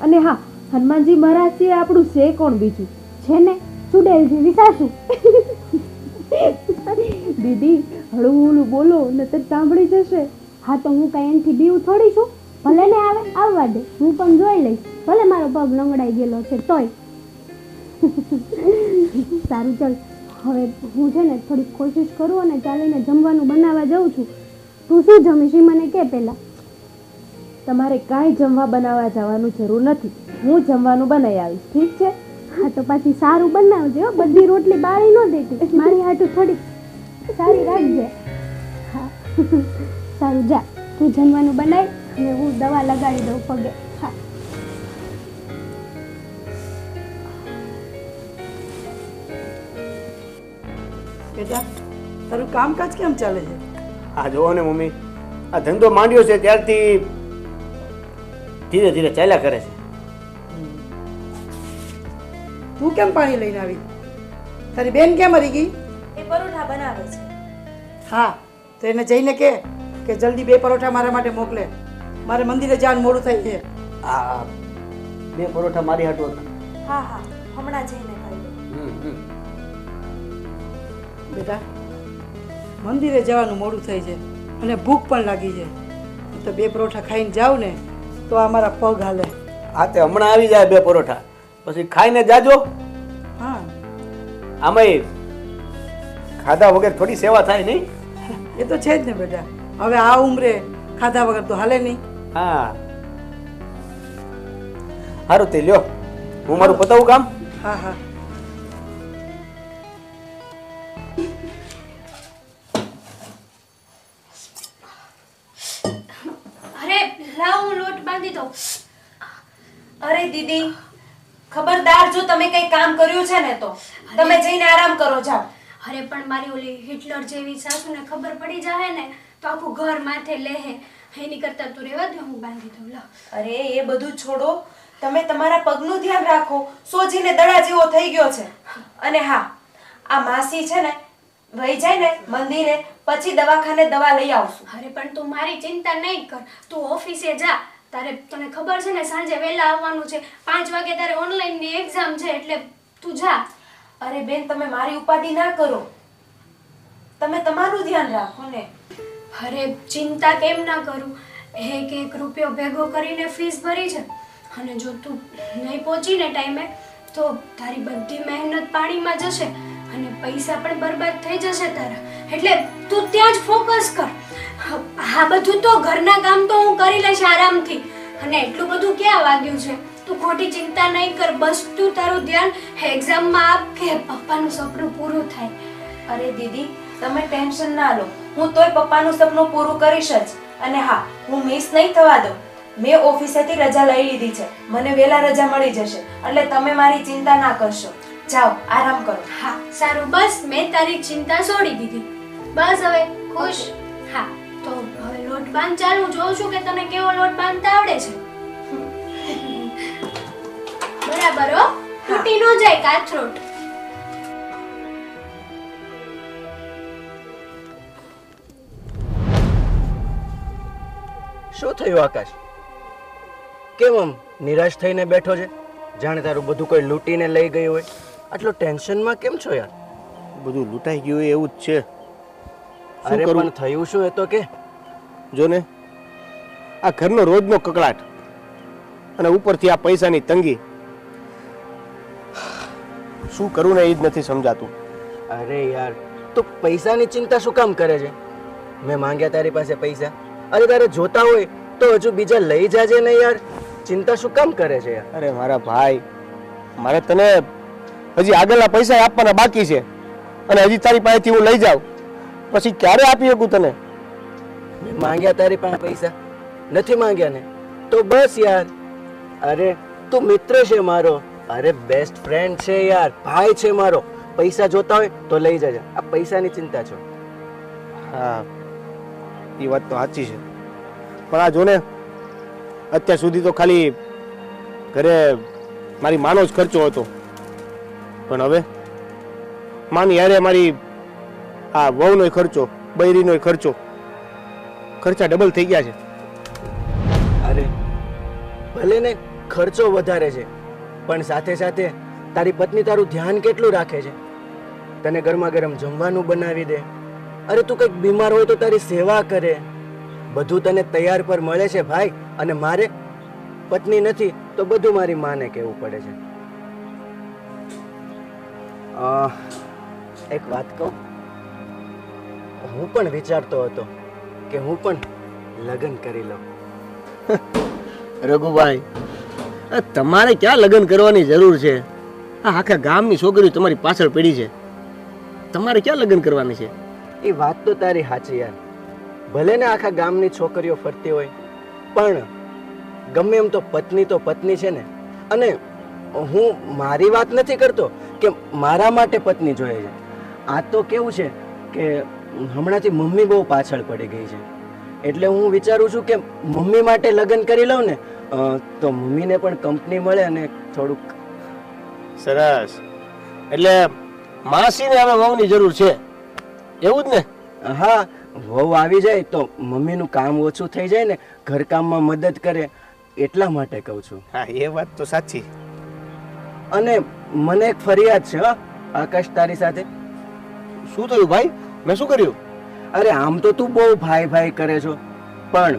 અને હા, હનુમાનજી મહારાજ છે આપણું છે કોણ બીજું? છે ને ચુડેલ જેવી સાસુ. દીદી હળવું બોલો નતર સાંભળી જશે. હા તો હું કઈ એનથી બીવ થોડી છું. ભલે ને આવે આવવા દે, હું પણ જોઈ લઈશ. ભલે મારો પગ લંગડાઈ ગયેલો છે તોય. સારું ચાલ, હવે હું છે ને થોડીક કોશિશ કરું અને ચાલીને જમવાનું બનાવવા જાઉં છું. તું શું જમીશ એ મને કે પહેલા. તમારે કાંઈ જમવા બનાવવા જવાનું જરૂર નથી, હું જમવાનું બનાવી આવીશ. ઠીક છે? હા તો પછી સારું બનાવજો, બધી રોટલી બાળી ન દેતી. મારી હાટું થોડીક સારી રાખજે. હા સારું, જા તું જમવાનું બનાવી અને હું દવા લગાડી દઉં પગે. હા બેટા, તારું કામકાજ કેમ ચાલે છે? આ જોવો ને મમ્મી, આ ધંધો માંડ્યો છે ત્યારથી ધીરે ધીરે ચાલ્યા કરે છે. તું કેમ પાણી લઈને આવી? તારી બેન કેમ મરી ગઈ? એ પરોઠા બનાવે છે. હા તો એને જઈને કે જલ્દી 2 પરોઠા મારા માટે મોકલે. મારે મંદિરે જવાનું મોડું થાય છે. આ 2 પરોઠા મારી હાટુ હતા. હા હા, હમણાં જઈને ખાઈ. બેટા, મંદિરે જવાનું મોડું થાય છે અને ભૂખ પણ લાગી છે. તો 2 પરોઠા ખાઈને જાવ ને તો આ મારા પગ હાલે. હા તે હમણાં આવી જાય 2 પરોઠા, પછી ખાઈને જાજો. હા આમાંય ખાધા વગર થોડી સેવા થાય નહીં. એ તો છે જ ને બેટા. હવે આ ઉંમરે ખાધા વગર તો હાલે નહીં. હા સારું તે લ્યો, હું મારું પતાવું કામ. હા હા અરે લાવ હું લોટ બાંધી દઉં. અરે દીદી ખબરદાર, જો તમે કઈ કામ કર્યું છે ને તો તમે જઈને આરામ કરો જાઓ. અરે પણ મારી ઓલી હિટલર જેવી સાસુને ખબર પડી જાય ને તો આખું ઘર માથે લેહે. એની કરતા તું રહેવા દે, હું બાંધી દઉં. લાવ. અરે એ બધું છોડો, તમે તમારા પગનું ધ્યાન રાખો. સોજીને દડા જેવો થઈ ગયો છે. અને હા, આ માસી છે ને વહી જાય ને મંદિરે પછી દવાખાને દવા લઈ આવશું. અરે પણ તું મારી ચિંતા નહીં કર, તું ઓફિસે જા. તારે તને ખબર છે ને સાંજે વહેલા આવવાનું છે. 5 વાગે તારે ઓનલાઈનની એક્ઝામ છે એટલે તું જા. અરે બેન, તમે મારી ઉપાધિ ના કરો, તમે તમારું ધ્યાન રાખો ને. અરે ચિંતા કેમ ના કરું, 1 રૂપિયો ભેગો કરીને ફીસ ભરી છે. અને જો તું નહીં પહોંચીને ટાઈમે તો તારી બધી મહેનત પાણીમાં જશે અને પૈસા પણ બરબાદ થઈ જશે તારા. એટલે તું ત્યાં જ ફોકસ કર. આ બધું તો ઘરના કામ તો હું કરી લઈશ આરામથી. અને એટલું બધું ક્યાં વાગ્યું છે, તું ખોટી ચિંતા નહીં કર. બસ તું તારું ધ્યાન એક્ઝામમાં આપ કે પપ્પાનું સપનું પૂરું થાય. અરે દીદી તમે ટેન્શન ના લો, હું તોય પપ્પાનું સપનું પૂરું કરીશ જ. અને હા, હું મિસ નહીં થવા દઉં. મેં ઓફિસેથી રજા લઈ લીધી છે, મને વહેલા રજા મળી જશે એટલે તમે મારી ચિંતા ના કરશો. જાઓ આરામ કરો. હા સારું, બસ મેં તારી ચિંતા છોડી દીધી. બસ હવે ખુશ. હા તો હવે લોટ બાંધ. ચાલ હું જોઉં છું કે તને કેવો લોટ બાંધતા આવડે છે. બરાબર હો, તૂટી ન જાય કાથરોટ. શું થયું આકાશ? કેમ આમ નિરાશ થઈને બેઠો છે? જાણે તારું બધું કોઈ લૂંટીને લઈ ગયું હોય. આટલો ટેન્શનમાં કેમ છો યાર? બધું લૂંટાઈ ગયું એવું જ છે. શું અરે કરું? પણ થયું શું એ તો કે જો ને આ ઘરનો રોજનો કકળાટ અને ઉપરથી આ પૈસાની તંગી, શું કરું ને એ જ નથી સમજાતું. અરે યાર તું પૈસાની ચિંતા શું કામ કરે છે? મેં માંગ્યા તારી પાસે પૈસા. અરે તારે જોતા હોય તો હજુ બીજા લઈ જાજે ને યાર. ચિંતા શું કામ કરે છે યાર? અરે મારા ભાઈ, મારે તને હજી આગળના પૈસા આપવાના બાકી છે અને હજી તારી પાસેથી હું લઈ જાઉં પછી ક્યારે આપી શકું તને? મેં માંગ્યા તારી પાસે પૈસા? નથી માંગ્યા ને? તો બસ યાર. અરે તું મિત્ર છે મારો, અરે બેસ્ટ ફ્રેન્ડ છે યાર, ભાઈ છે મારો. પૈસા જોતા હોય તો લઈ જજે. આ પૈસાની ચિંતા છે. હા, એ વાત તો સાચી છે, પણ આ જો ને અત્યાર સુધી તો ખાલી ઘરે મારી માનો જ ખર્ચો હતો, પણ હવે માની યારે મારી આ વહુનો ખર્ચો, બૈરીનો ખર્ચો, ખર્ચા ડબલ થઈ ગયા છે. અરે ભલે ને ખર્ચો વધારે છે, પણ સાથે સાથે તારી પત્ની તારું ધ્યાન કેટલું રાખે છે. તને ગરમા ગરમ જમવાનું બનાવી દે. અરે તું કંઈક બીમાર હોય તો તારી સેવા કરે. બધું તને તૈયાર પર મળે છે ભાઈ. અને મારે પત્ની નથી તો બધું મારી માને કહેવું પડે છે. એક વાત કહું, હું પણ વિચારતો હતો કે હું પણ લગ્ન કરી લઉં. રઘુભાઈ, તમારે ક્યાં લગ્ન કરવાની જરૂર છે? આ આખા ગામની છોકરીઓ તમારી પાછળ પડી છે, તમારે ક્યાં લગ્ન કરવાની છે? એ વાત તો તારી સાચી યાર. ભલે ને આખા ગામની છોકરીઓ ફરતી હોય, પણ ગમે એમ તો પત્ની છે ને. અને હું મારી વાત નથી કરતો કે મારા માટે પત્ની જોઈએ છે. આ તો કેવું છે કે હમણાંથી મમ્મી બહુ પાછળ પડી ગઈ છે, એટલે હું વિચારું છું કે મમ્મી માટે લગ્ન કરી લઉં ને તો મમ્મીને પણ કંપની મળે અને થોડુંક. સરસ. એટલે માસીને હવે વહુની જરૂર છે, એવું જ ને? હા, વહુ આવી જાય તો મમ્મીનું કામ ઓછું થઈ જાય ને, ઘરકામમાં મદદ કરે, એટલા માટે કહું છું. હા, એ વાત તો સાચી. અને મને એક ફરિયાદ છે હો આકાશ તારી સાથે. શું થયું ભાઈ? મેં શું કર્યું? અરે આમ તો તું બહુ ભાઈ ભાઈ કરે છો, પણ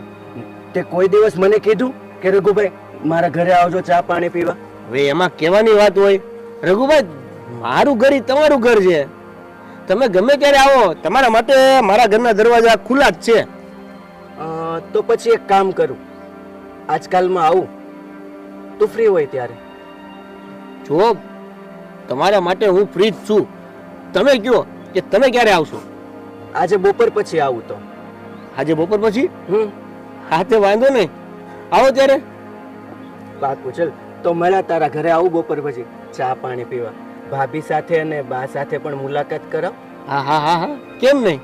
તે કોઈ દિવસ મને કીધું કે રઘુભાઈ મારા ઘરે આવજો ચા પાણી પીવા? હવે એમાં કહેવાની વાત હોય? રઘુભાઈ, મારું ઘર ઈ તમારું ઘર છે, તમે ગમે ત્યારે આવો, તમારા માટે મારા ઘરના દરવાજા ખુલ્લા જ છે. તો પછી એક કામ કરું, આજકાલમાં આવું, તું ફ્રી હોય ત્યારે. જો તમારા માટે હું ફ્રી જ છું, તમે કહો કે તમે ક્યારે આવશો? આજે બપોર પછી આવું તો. આજે બપોર પછી? હમ, હા, તે વાંધો નહીં, આવો ત્યારે. પાકું. ચલ તો મળ્યા તારા ઘરે આવું બપોર પછી ચા પાણી પીવા. ભાભી સાથે અને બા સાથે પણ મુલાકાત કરાવ. હા હા હા હા, કેમ નહીં?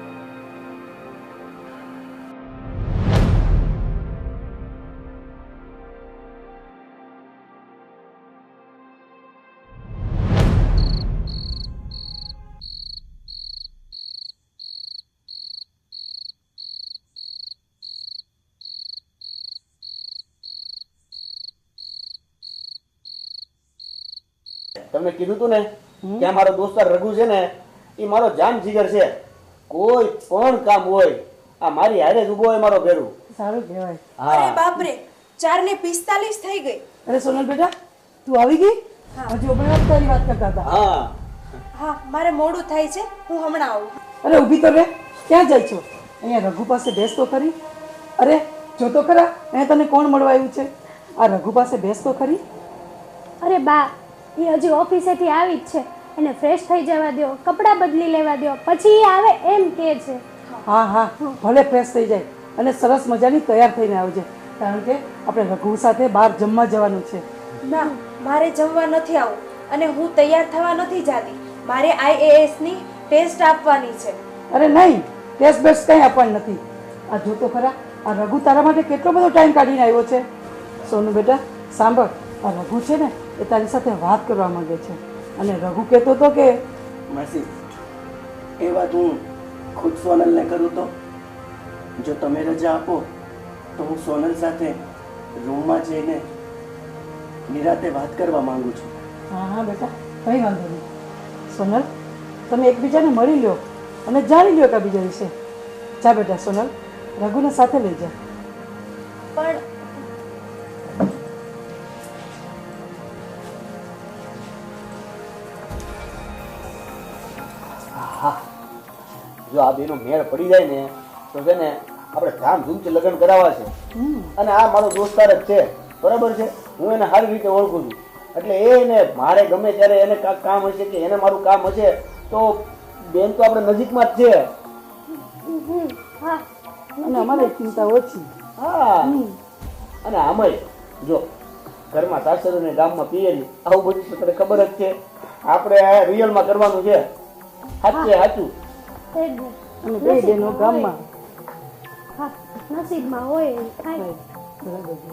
તમને કીધું તું ને કે આ મારો દોસ્તાર રઘુ છે ને, એ મારો જાન જીગર છે. કોઈ પણ કામ હોય આ મારી હારે જ ઉભો હોય મારો ભેરું. સારું કહેવાય. અરે બાપરે, 4:45 થઈ ગઈ. અરે સોનલ બેટા, તું આવી ગઈ? હજુ આપણે વાત તારી વાત કરતા હતા. હા, હા, મારે મોડું થાય છે, હું હમણાં આવું. અરે ઊભી તો રે, ક્યાં જાય છો? અહીંયા રઘુ પાસે બેસ તો ખરી. અરે જો તો ખરા, અહીંયા તને કોણ મળવા આવ્યું છે? આ રઘુ પાસે બેસ તો ખરી. અરે બા, એ હજી ઓફિસેથી આવી જ છે, એને ફ્રેશ થઈ જવા દો, કપડાં બદલી લેવા દો, પછી એ આવે એમ કહે છે. હા હા, ભલે ફ્રેશ થઈ જાય અને સરસ મજાની તૈયાર થઈને આવજે, કારણ કે આપણે રઘુ સાથે બહાર જમવા જવાનું છે. ના, મારે જમવા નથી આવું અને હું તૈયાર થવા નથી જાતી. મારે IAS ની ટેસ્ટ આપવાની છે. અરે નહીં, ટેસ્ટ બેસ્ટ કંઈ આપવાનું નથી. આ જો તો ખરા, આ રઘુ તારા માટે કેટલો બધો ટાઈમ કાઢીને આવ્યો છે. સોનુ બેટા સાંભળ, આ રઘુ છે ને એ તારી સાથે વાત કરવા માંગે છે. અને રઘુ કહેતો હતો કે માસી, એ વાત હું ખુદ સોનલને કરું તો? જો તમે રજા આપો તો હું સોનલ સાથે રૂમમાં જઈને નિરાતે વાત કરવા માંગુ છું. હા હા બેટા, કંઈ વાંધો નહીં. સોનલ, તમે એકબીજાને મળી લો અને જાણી લો એકબીજા વિશે. જા બેટા સોનલ, રઘુને સાથે લઈ જા. પણ જો આ બેનો મેળ પડી જાય ને તો છે ને આપણે ધામધૂમથી લગ્ન કરાવવા છે. અને આ મારો દોસ્તાર જ છે, બરાબર છે. હું એને સારી રીતે ઓળખું છું, એટલે એને મારે ગમે ત્યારે એને કાંઈક કામ હશે કે એને મારું કામ હશે તો બેન તો આપણે નજીકમાં જ છે. હા, અને અમારે ચિંતા ઓછી. હા, અને આમાંય જો ઘરમાં સાસર અને ગામમાં પિયરી આવું બધું તો તને ખબર જ છે. આપણે રિયલમાં કરવાનું છે. સાચું સાચું. એ જ ને. અને બે બહેનો ગામમાં. હા, નસીબમાં હોય એવું થાય. બરાબર છે.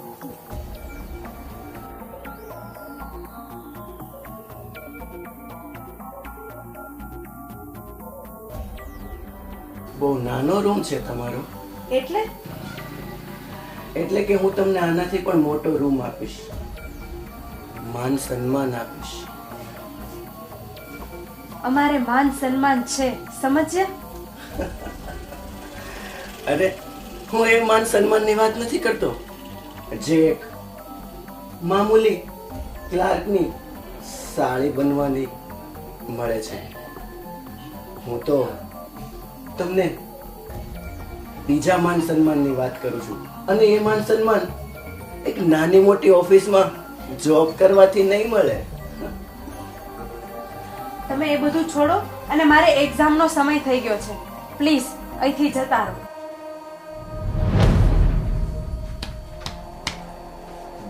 બહુ નાનો રૂમ છે તમારો. એટલે એટલે કે હું તમને આનાથી પણ મોટો રૂમ આપીશ, માન સન્માન આપીશ. અમારે માન સન્માન છે, સમજ્યા? અરે હું એ માન સન્માનની વાત નથી કરતો જે એક મામૂલી ક્લાર્કની સાળી બનવાની મળે છે. હું તો તમને બીજા માન સન્માનની વાત કરું છું. અને એ માન સન્માન એક નાની મોટી ઓફિસમાં જોબ કરવાથી નહીં મળે. તમે એ બધું છોડો અને મારે એક્ઝામનો સમય થઈ ગયો છે. પ્લીઝ અહીંથી જતા રહો.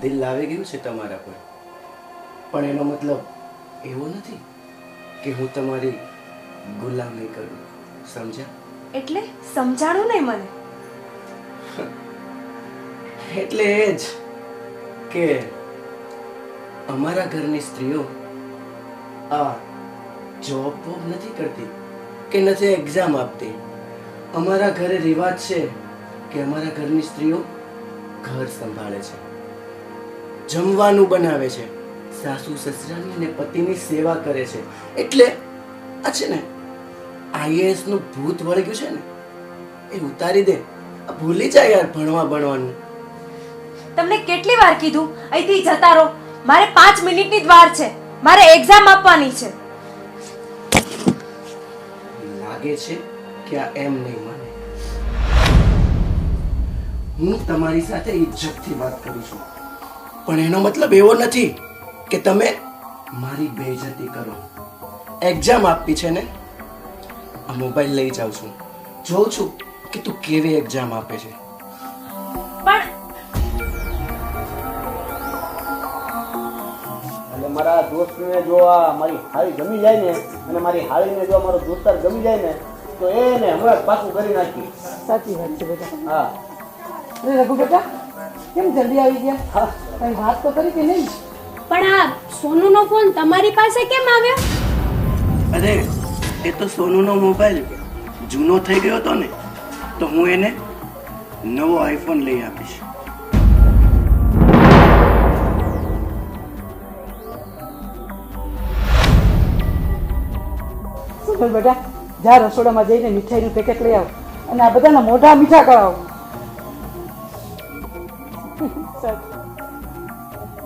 દિલ લાવી ગયું છે તમારા પર, પણ એનો મતલબ એવો નથી કે હું તમારી ગુલામી કરું, સમજ્યા? એટલે સમજાણું નહીં મને. એટલે એ જ કે અમારા ઘરની સ્ત્રીઓ આ જોબ બોબ નથી કરતી કે નથી એક્ઝામ આપતી. અમારા ઘરે રિવાજ છે કે અમારા ઘરની સ્ત્રીઓ ઘર સંભાળે છે, જમવાનું બનાવે છે, સાસુ સસરાની અને પતિની સેવા કરે છે. એટલે આ છે ને આઈએએસ નું ભૂત વળગ્યું છે ને એ ઉતારી દે. આ ભૂલી જાય યાર ભણવાનું. તમને કેટલી વાર કીધું અહીંથી જતા રહો? મારે 5 મિનિટની જ વાર છે, મારે એક્ઝામ આપવાની છે. લાગે છે કે આ એમ નહીં માને. હું તમારી સાથે ઇજ્જતથી વાત કરું છું, પણ એનો મતલબ એવો નથી કે તમે મારી બેઇજ્જતી કરો. એક્ઝામ આપવી છે ને, આ મોબાઈલ લઈ જાઉં છું, જોઉં છું કે તું કેવી એક્ઝામ આપે છે. પણ એટલે મારા દોસ્તને જો આ મારી હાળી ગમી જાય ને અને મારી હાળીને જો મારો દોસ્તાર ગમી જાય ને તો એને હમણાં જ પાછું કરી નાખી. સાચી વાત છે બેટા. હા અરે રઘુ બેટા, કેમ જલ્દી આવી ગયા? હા, કઈ વાત તો કરી કે નહીં? પણ આ સોનુનો ફોન તમારી પાસે કેમ આવ્યો? અરે એ તો સોનુનો મોબાઈલ જૂનો થઈ ગયો હતો ને, તો હું એને નવો આઈફોન લઈ આપીશ. સોનલ બેટા, જા રસોડામાં જઈને મીઠાઈનું પેકેટ લઈ આવ અને આ બધાના મોઢા મીઠા કરાવો.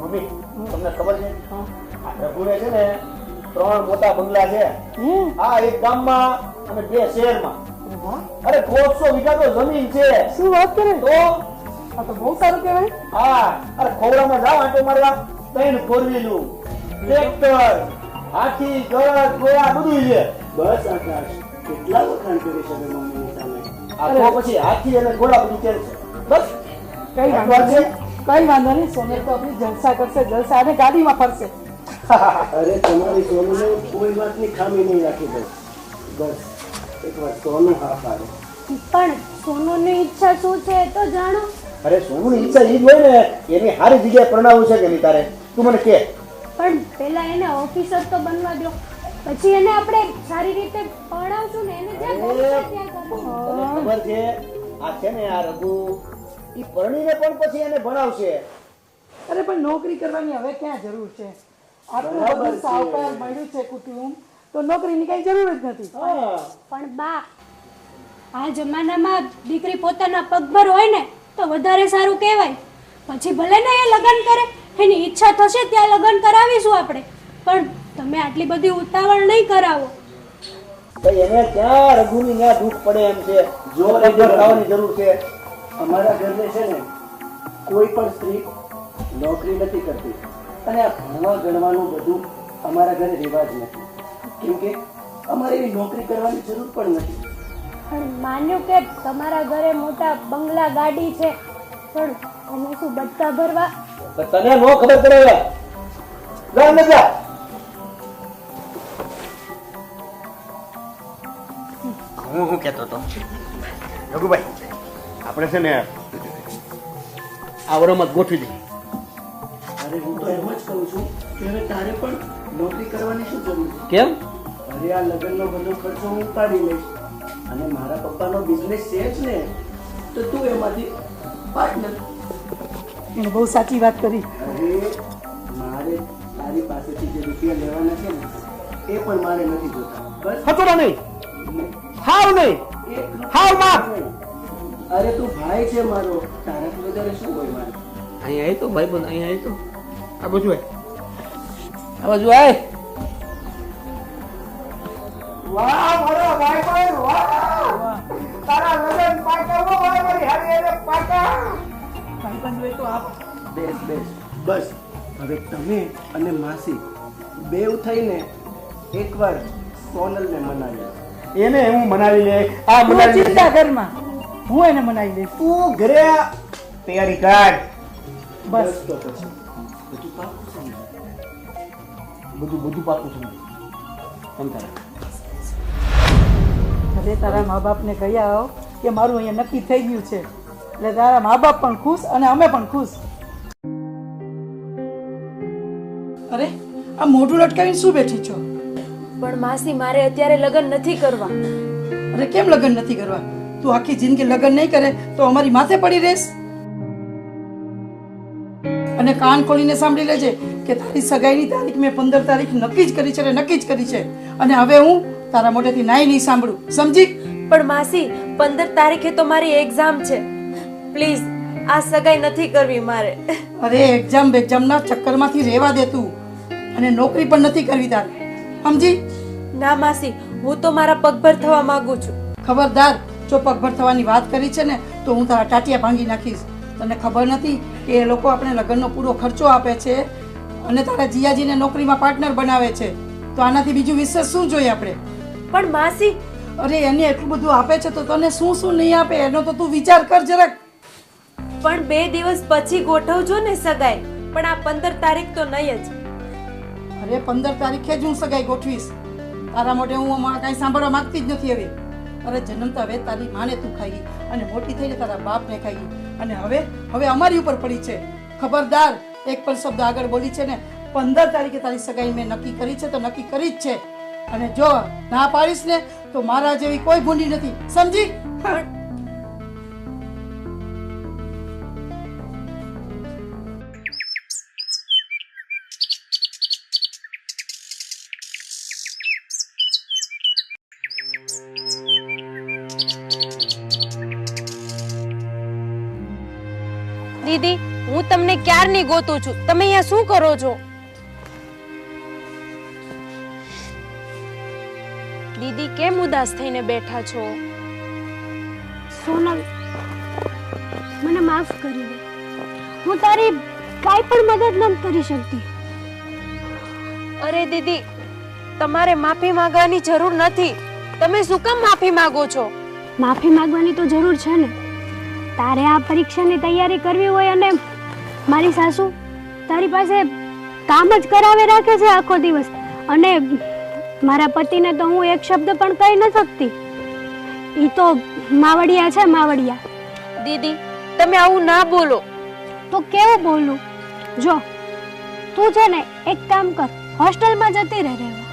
મમ્મી તમને ખબર છે આ રઘુને છે ને 3 મોટા બંગલા છે. આ એક ગામમાં અને 2 શહેરમાં. અરે 150 વીઘા તો જમીન છે. શું વાત કરે? તો આ તો બહુ સારું કહેવાય. હા, અરે ખોવડામાં જાવ આંટો મારવા 3 ફોરવ્હીલું, ટ્રેક્ટર, હાથી, ગળદ, ગોળા બધું છે. બસ આકાશ, કેટલા વખાણ કરી શકે મમ્મીની સામે? આ તો પછી હાથી અને ઘોડા બધું કે છે. બસ કઈ વાંધો નહીં, કઈ વાંધો નહીં. સોનલ તો આપણી જલસા કરશે, જલસા અને ગાડીમાં ફરશે. અરે તમારી સોનુને કોઈ વાતની ખામી નહીં રાખી દઉં. બસ એકવાર સોનું હા પાડે. પણ સોનુની ઈચ્છા શું છે એ તો જાણો. અરે સોનુની ઈચ્છા ઈ જ હોય ને, એની સારી જગ્યાએ પરણાવવું છે કે નહીં તારે? તું મને કે. પણ પહેલા એને ઓફિસર તો બનવા દો, પછી એને આપણે સારી રીતે ભણાવશું ને એને જ્યાં ગમશે ત્યાં કરશું. તને ખબર છે આ છે ને આ રઘુ ઈ પરણીને પણ પછી એને ભણાવશે. અરે પણ નોકરી કરવાની હવે ક્યાં જરૂર છે? આટલું બરાબર બધું છે. સાવકાર મળ્યું છે કુટુંબ, તો નોકરીની કઈ જરૂર જ નથી. હા પણ બા આ જમાનામાં દીકરી પોતાના પગભર હોય ને તો વધારે સારું કહેવાય. પછી ભલે ને એ લગ્ન કરે, એની ઈચ્છા થશે ત્યાં લગ્ન કરાવીશું આપણે, પણ તમે આટલી બધી ઉતાવળ નહીં કરાવો. ભાઈ એને ક્યાં રઘુની ત્યાં દુઃખ પડે એમ છે. જો લગ્ન થવાની જરૂર છે. અમારા ઘરને છે ને કોઈ પણ સ્ત્રી નોકરી નથી કરતી અને આ ભણવા ગણવાનું બધું અમારા ઘરે રિવાજ નથી, કેમ કે અમારે એવી નોકરી કરવાની જરૂર પણ નથી. પણ માન્યું કે તમારા ઘરે મોટા બંગલા ગાડી છે, પણ અમે શું બટકા ભરવા? તને નો ખબર પડે. જા ને જા. હું કહેતો હતો રઘુભાઈ, આપણે છે ને આ વરોમાં ગોઠવી દઈએ. અરે હું તો એમ જ કહું છું કે હવે તારે પણ નોકરી કરવાની શું જરૂર છે? કેમ? અરે આ લગ્નનો બધો ખર્ચો હું ઉપાડી લઈશ અને મારા પપ્પાનો બિઝનેસ છે જ ને, તો તું એમાંથી પાર્ટનર. એને બહુ સાચી વાત કરી. અરે મારે તારી પાસેથી જે રૂપિયા લેવાના છે ને એ પણ મારે નથી જોતા. બસ હતોડા નહીં, હાવ નહીં, હાવ માફ. અરે તું ભાઈ છે મારો, તારાથી વધારે શું હોય મારે? અહીંયા આવી તો ભાઈ બંધ, અહીંયા આવી તો આ બાજુ આય, આ બાજુ આય. વાહ મારા ભાઈ ભાઈ વાહ, તારા લગન પાકા ભાઈ મારી હારી એને પાકા. બેસ બેસ બસ. હવે તમે અને માસી બેવ થઈને એકવાર સોનલને મનાવી. એને હું મનાવી લે, આ તું મનાવી લે. ચિંતા કરમાં, હું એને મનાવી દઈશ. તું ઘરે તૈયારી કર. બસ તો પછી બધું પાકું સમજ. બધું પાકું સમજ. સમજાય? અરે તારા મા બાપને કહી આવો કે મારું અહીંયા નક્કી થઈ ગયું છે, એટલે તારા મા બાપ પણ ખુશ અને અમે પણ ખુશ. અરે આ મોઢું લટકાવીને શું બેઠી છો? પણ માસી મારે અત્યારે લગ્ન નથી કરવા. અરે કેમ લગ્ન નથી કરવા? તું આખી જિંદગી લગ્ન નહીં કરે તો અમારી માથે પડી રહેશ. અને કાન ખોલીને સાંભળી લેજે કે તારી સગાઈની તારીખ મેં 15 તારીખ નક્કી જ કરી છે, નક્કી જ કરી છે. અને હવે હું તારા મોઢેથી નાઈ નહીં સાંભળું, સમજી? પણ માસી 15 તારીખે તો મારી એક્ઝામ છે. પ્લીઝ આ સગાઈ નથી કરવી મારે. અરે એક્ઝામના ચક્કરમાંથી રહેવા દે તું, અને નોકરી પણ નથી કરવી તારે, સમજી? ના માસી, હું તો મારા પગભર થવા માંગુ છું. ખબરદાર, જો પગભર થવાની વાત કરી છે ને તો હું તારા ટાટિયા ભાંગી નાખીશ. તને ખબર નથી કે એ લોકો આપણે લગ્નનો પૂરો ખર્ચો આપે છે અને તારા જીયાજીને નોકરીમાં પાર્ટનર બનાવે છે, તો આનાથી બીજું વિશેષ શું જોઈએ આપણે? પણ માસી, અરે એને એટલું બધું આપે છે તો તને શું શું નહીં આપે એનો તો તું વિચાર કર જરાક. પણ 2 દિવસ પછી ગોઠવજો ને સગાઈ, પણ આ 15 તારીખ તો નહીં જ. અરે 15 તારીખે જ હું સગાઈ ગોઠવીશ. તારા મોઢે હું કાંઈ સાંભળવા માંગતી જ નથી હવે. અરે જન્મતા હવે તારી માને તું ખાઈ અને મોટી થઈને તારા બાપને ખાઈ, અને હવે અમારી ઉપર પડી છે. ખબરદાર, એક પણ શબ્દ આગળ બોલી છે ને 15 તારીખે તારી સગાઈ મેં નક્કી કરી છે તો નક્કી કરી જ છે. અને જો ના પાડીશ ને તો મારા જેવી કોઈ ભૂંડી નથી, સમજી? દીદી, હું તમને ક્યારની ગોતું છું, તમે અહીંયા શું કરો છો? દીદી, કેમ ઉદાસ થઈને બેઠા છો? સોનલ, મને માફ કરી દે. હું તારી કાંઈ પણ મદદ નથી કરી શકતી. અરે દીદી, તમારે માફી માંગવાની જરૂર નથી. તમે શું કામ માફી માંગો છો? માફી માંગવાની તો જરૂર છે ને. તારે આ પરીક્ષાની તૈયારી કરવી હોય અને મારી સાસુ તારી પાસે કામ જ કરાવે રાખે છે આખો દિવસ, અને મારા પતિને તો હું એક શબ્દ પણ કહી ન શકતી. ઈ તો માવડિયા છે, માવડિયા. દીદી, તમે આવું ના બોલો. તો કેવું બોલું? જો તું છે ને એક કામ કર, હોસ્ટેલમાં જતી રહે રહેવા.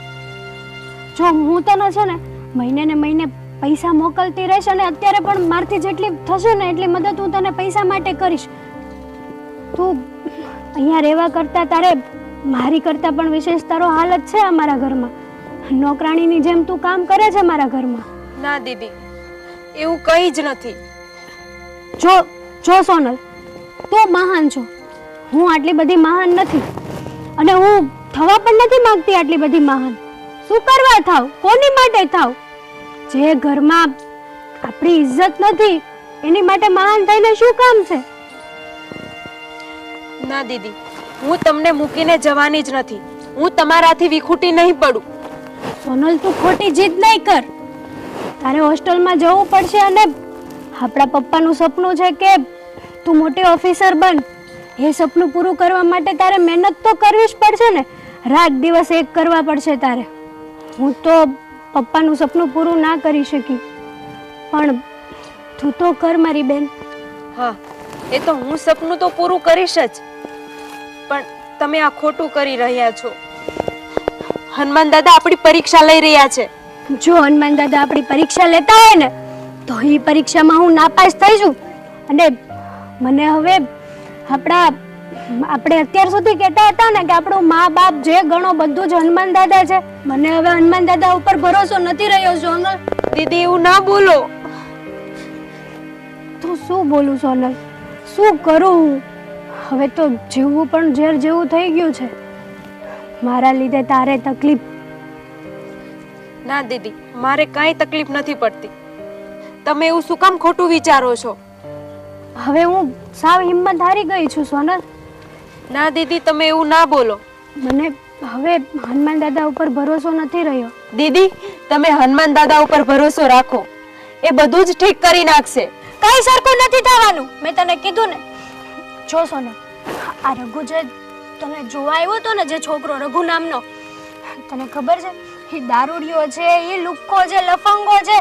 જો હું તને છે ને મહિને ને મહિને પૈસા મોકલતી રહીશ, અને અત્યારે પણ મારથી જેટલી થશે ને એટલી મદદ હું તને પૈસા માટે કરીશ. તું અહીંયા રહેવા કરતા તારે મારી કરતા પણ વિશેષ તારો હાલત છે અમારા ઘરમાં. નોકરાણીની જેમ તું કામ કરે છે મારા ઘરમાં. ના દીદી, એવું કંઈ જ નથી. જો જો સોનલ, તું મહાન છો, હું આટલી બધી મહાન નથી, અને હું થવા પણ નથી માંગતી આટલી બધી મહાન. શું કરવા થાવ? કોની માટે થાવ? જે ઘરમાં આપણી ઇજ્જત નથી એની માટે મહાન થઈને શું કામ છે? ના દીદી, હું તમને મૂકીને જવાની જ નથી. હું તમારાથી વિખૂટી નહીં પડું. સોનલ, તું ખોટી જીદ નહીં કર. તારે હોસ્ટેલમાં જવું પડશે, અને આપણા પપ્પાનું સપનું છે કે તું મોટી ઓફિસર બન. એ સપનું પૂરું કરવા માટે તારે મહેનત તો કરવી જ પડશે ને. રાત દિવસ એક કરવા પડશે તારે. હું તો પપ્પાનું સપનું પૂરું ના કરી શકી, પણ તું તો કર મારી બેન. હા, એ તો હું સપનું તો પૂરું કરીશ જ, પણ તમે આ ખોટું કરી રહ્યા છો. હનુમાન દાદા આપણી પરીક્ષા લઈ રહ્યા છે. જો હનુમાન દાદા આપણી પરીક્ષા લેતા હોય ને તો એ પરીક્ષામાં હું નાપાસ થઈ છું. અને મને હવે આપણે અત્યાર સુધી કહેતા હતા ને કે આપણું મા બાપ જે ગણો બધું જ હનુમાન દાદા છે. મને હવે હનુમાન દાદા ઉપર ભરોસો નથી રહ્યો. સોનલ દીદી, એવું ના બોલો. તું શું બોલું સોનલ? શું કરું? હવે તો જીવવું પણ ઝેર જેવું થઈ ગયું છે. મારા લીધે તારે તકલીફ. ના દીદી, મારે કાંઈ તકલીફ નથી પડતી. તમે એવું શું કામ ખોટું વિચારો છો? હવે હું સાવ હિંમત હારી ગઈ છું સોનલ. ના દીદી, તમે એવું ના બોલો. મને હવે હનુમાન દાદા ઉપર ભરોસો નથી રહ્યો. દીદી, તમે હનુમાન દાદા ઉપર ભરોસો રાખો. એ બધું જ ઠીક કરી નાખશે. કઈ સરખું નથી થવાનું. મેં તને કીધું ને. જો સોનલ, આ રઘુ જે તને જોવા આવ્યો હતો ને, જે છોકરો રઘુ નામનો, તને ખબર છે એ દારૂડિયો છે, એ લુખ્ખો છે, લફંગો છે.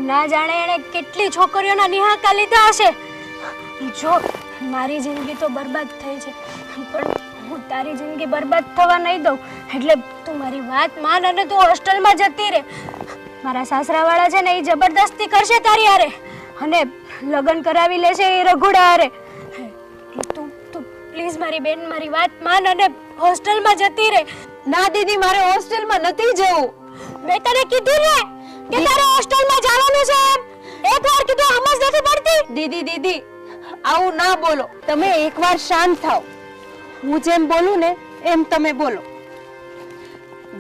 ના જાણે એણે કેટલી છોકરીઓના નિહાકા લીધા હશે. જો મારી જિંદગી તો બરબાદ થઈ છે, પણ હું તારી જિંદગી બરબાદ થવા નહીં દઉં. એટલે તું મારી વાત માન અને તું હોસ્ટેલમાં જતી રહે. મારા સાસરાવાળા છે ને એ જબરદસ્તી કરશે તારી હારે, અને લગ્ન કરાવી લેશે એ રઘુડા હારે. તું પ્લીઝ મારી બેન, મારી વાત માન અને હોસ્ટેલમાં જતી રહે. ના દીદી, મારે હોસ્ટેલમાં નથી જવું. મેં તને કીધું ને કે તારે હોસ્ટેલમાં જવાનું છે. એકવાર કીધું સમજ નથી પડતી. દીદી દીદી, આવું ના બોલો. તમે એકવાર શાંત થાઓ. હું જેમ બોલું ને એમ તમે બોલો.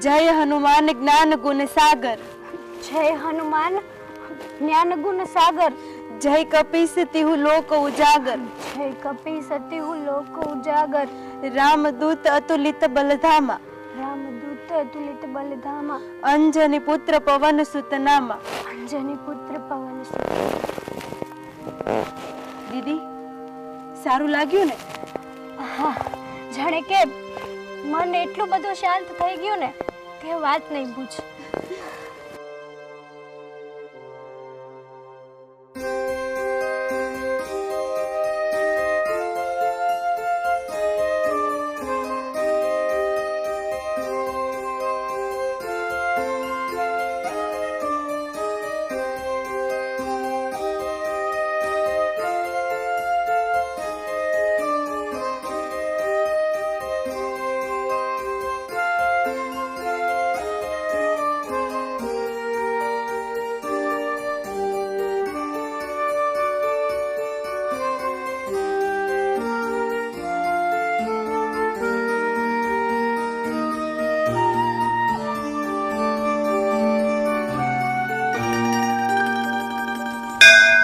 જય હનુમાન જ્ઞાન ગુણ સાગર. જય હનુમાન જ્ઞાન ગુણ સાગર. જય કપી સતી લોક ઉજાગર. જય કપી સતી લોક ઉજાગર. રામદૂત અતુલિત બલધામા. રામદૂત અતુલિત બલધામા. અંજની પુત્ર પવન સુત નામા. અંજની પુત્ર પવન સુત. દીદી, સારું લાગ્યું ને? હા, જાણે કે મન એટલું બધું શાંત થઈ ગયું ને કે વાત નહીં પૂછ.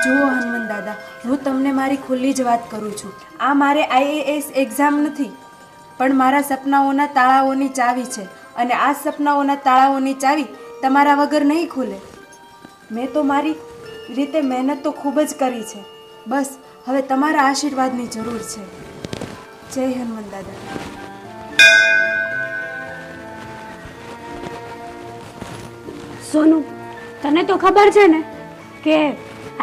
જુઓ હનુમાન દાદા, હું તમને મારી ખુલ્લી જ વાત કરું છું. આ મારે IAS એક્ઝામ નથી, પણ મારા સપનાઓના તાળાઓની ચાવી છે. અને આ સપનાઓના તાળાઓની ચાવી તમારા વગર નહીં ખુલે. મેં તો મારી રીતે મહેનત તો ખૂબ જ કરી છે. બસ હવે તમારા આશીર્વાદની જરૂર છે. જય હનુમાન દાદા. સોનુ, તને તો ખબર છે ને કે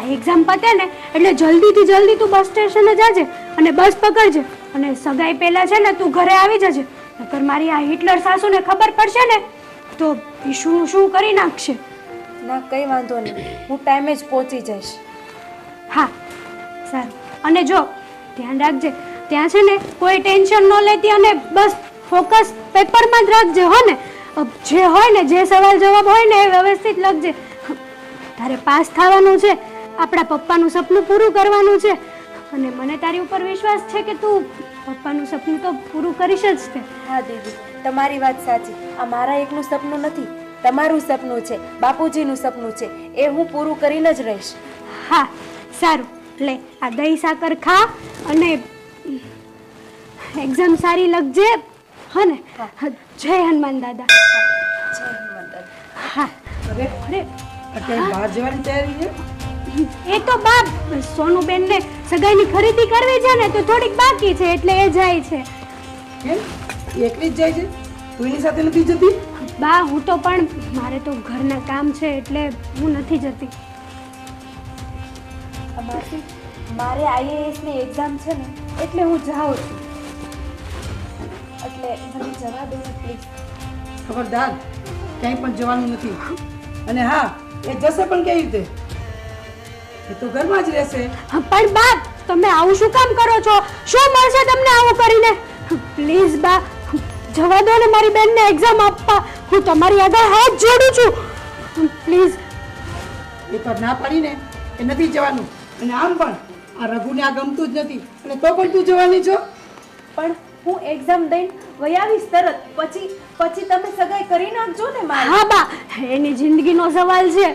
આ એક્ઝામ પતે ને એટલે જલ્દીથી જલ્દી તું બસ સ્ટેશને જાજે અને બસ પકડજે, અને સગાઈ પહેલા છે ને તું ઘરે આવી જજે. નકર મારી આ હિટલર સાસુને ખબર પડશે ને તો એ શું કરી નાખશે. ના, કંઈ વાંધો નહીં, હું ટાઈમે જ પહોંચી જઈશ. હા, સારું. અને જો ધ્યાન રાખજે, ત્યાં છે ને કોઈ ટેન્શન ન લેતી, અને બસ ફોકસ પેપરમાં જ રાખજે. હો ને, જે હોય ને, જે સવાલ જવાબ હોય ને એ વ્યવસ્થિત લખજે. તારે પાસ થવાનું છે. આપણા પપ્પાનું સપનું પૂરું કરવાનું છે અને મને તારી ઉપર વિશ્વાસ છે કે તું પપ્પાનું સપનું તો પૂરું કરીશ જ તે. હા દીદી, તમારી વાત સાચી. આ મારા એકનું સપનું નથી, તમારું સપનું છે, બાપુજીનું સપનું છે. એ હું પૂરું કરીને જ રહીશ. હા સારું, લે આ દહીં સાકર ખા અને એક્ઝામ સારી લખજે, હા ને? જય હનુમાન દાદા. જય હનુમાન દાદા. હા. અરે અરે અત્યારે બહાર જવાની તૈયારી છે? એ તો બાપ સોનુબેન ને સગાઈની ખરીદી કરવી છે ને તો થોડીક બાકી છે એટલે એ જાય છે. કેમ એકલી જ જાય છે? તું એની સાથે નથી જતી? બા હું તો પણ મારે તો ઘરના કામ છે એટલે હું નથી જતી. માસી, મારે આઈએએસ ની એક્ઝામ છે ને એટલે હું જાઉં છું. એટલે મને જવા દો ને પ્લીઝ. ખબરદાર, ક્યાંય પણ જવાનું નથી. અને હા, એ જશે પણ કેવી રીતે? એ તો ઘરમાં જ રહેશે. હા, પણ બા તમે આવું શું કામ કરો છો? શું મળશે તમને આવું કરીને? પ્લીઝ બા જવા દો ને મારી બેનને એક્ઝામ આપવા. હું તમારી આગળ હાથ જોડું છું. પ્લીઝ. એ તો ના પાડીને એ નથી જવાનું. અને આમ પણ આ રઘુને આ ગમતું જ નથી અને તો પણ તું જવાની છો? પણ હું એક્ઝામ દઈને વહી આવીશ તરત. પછી તમે સગાઈ કરી નાખજો ને મારી. હા બા, એની જિંદગીનો સવાલ છે,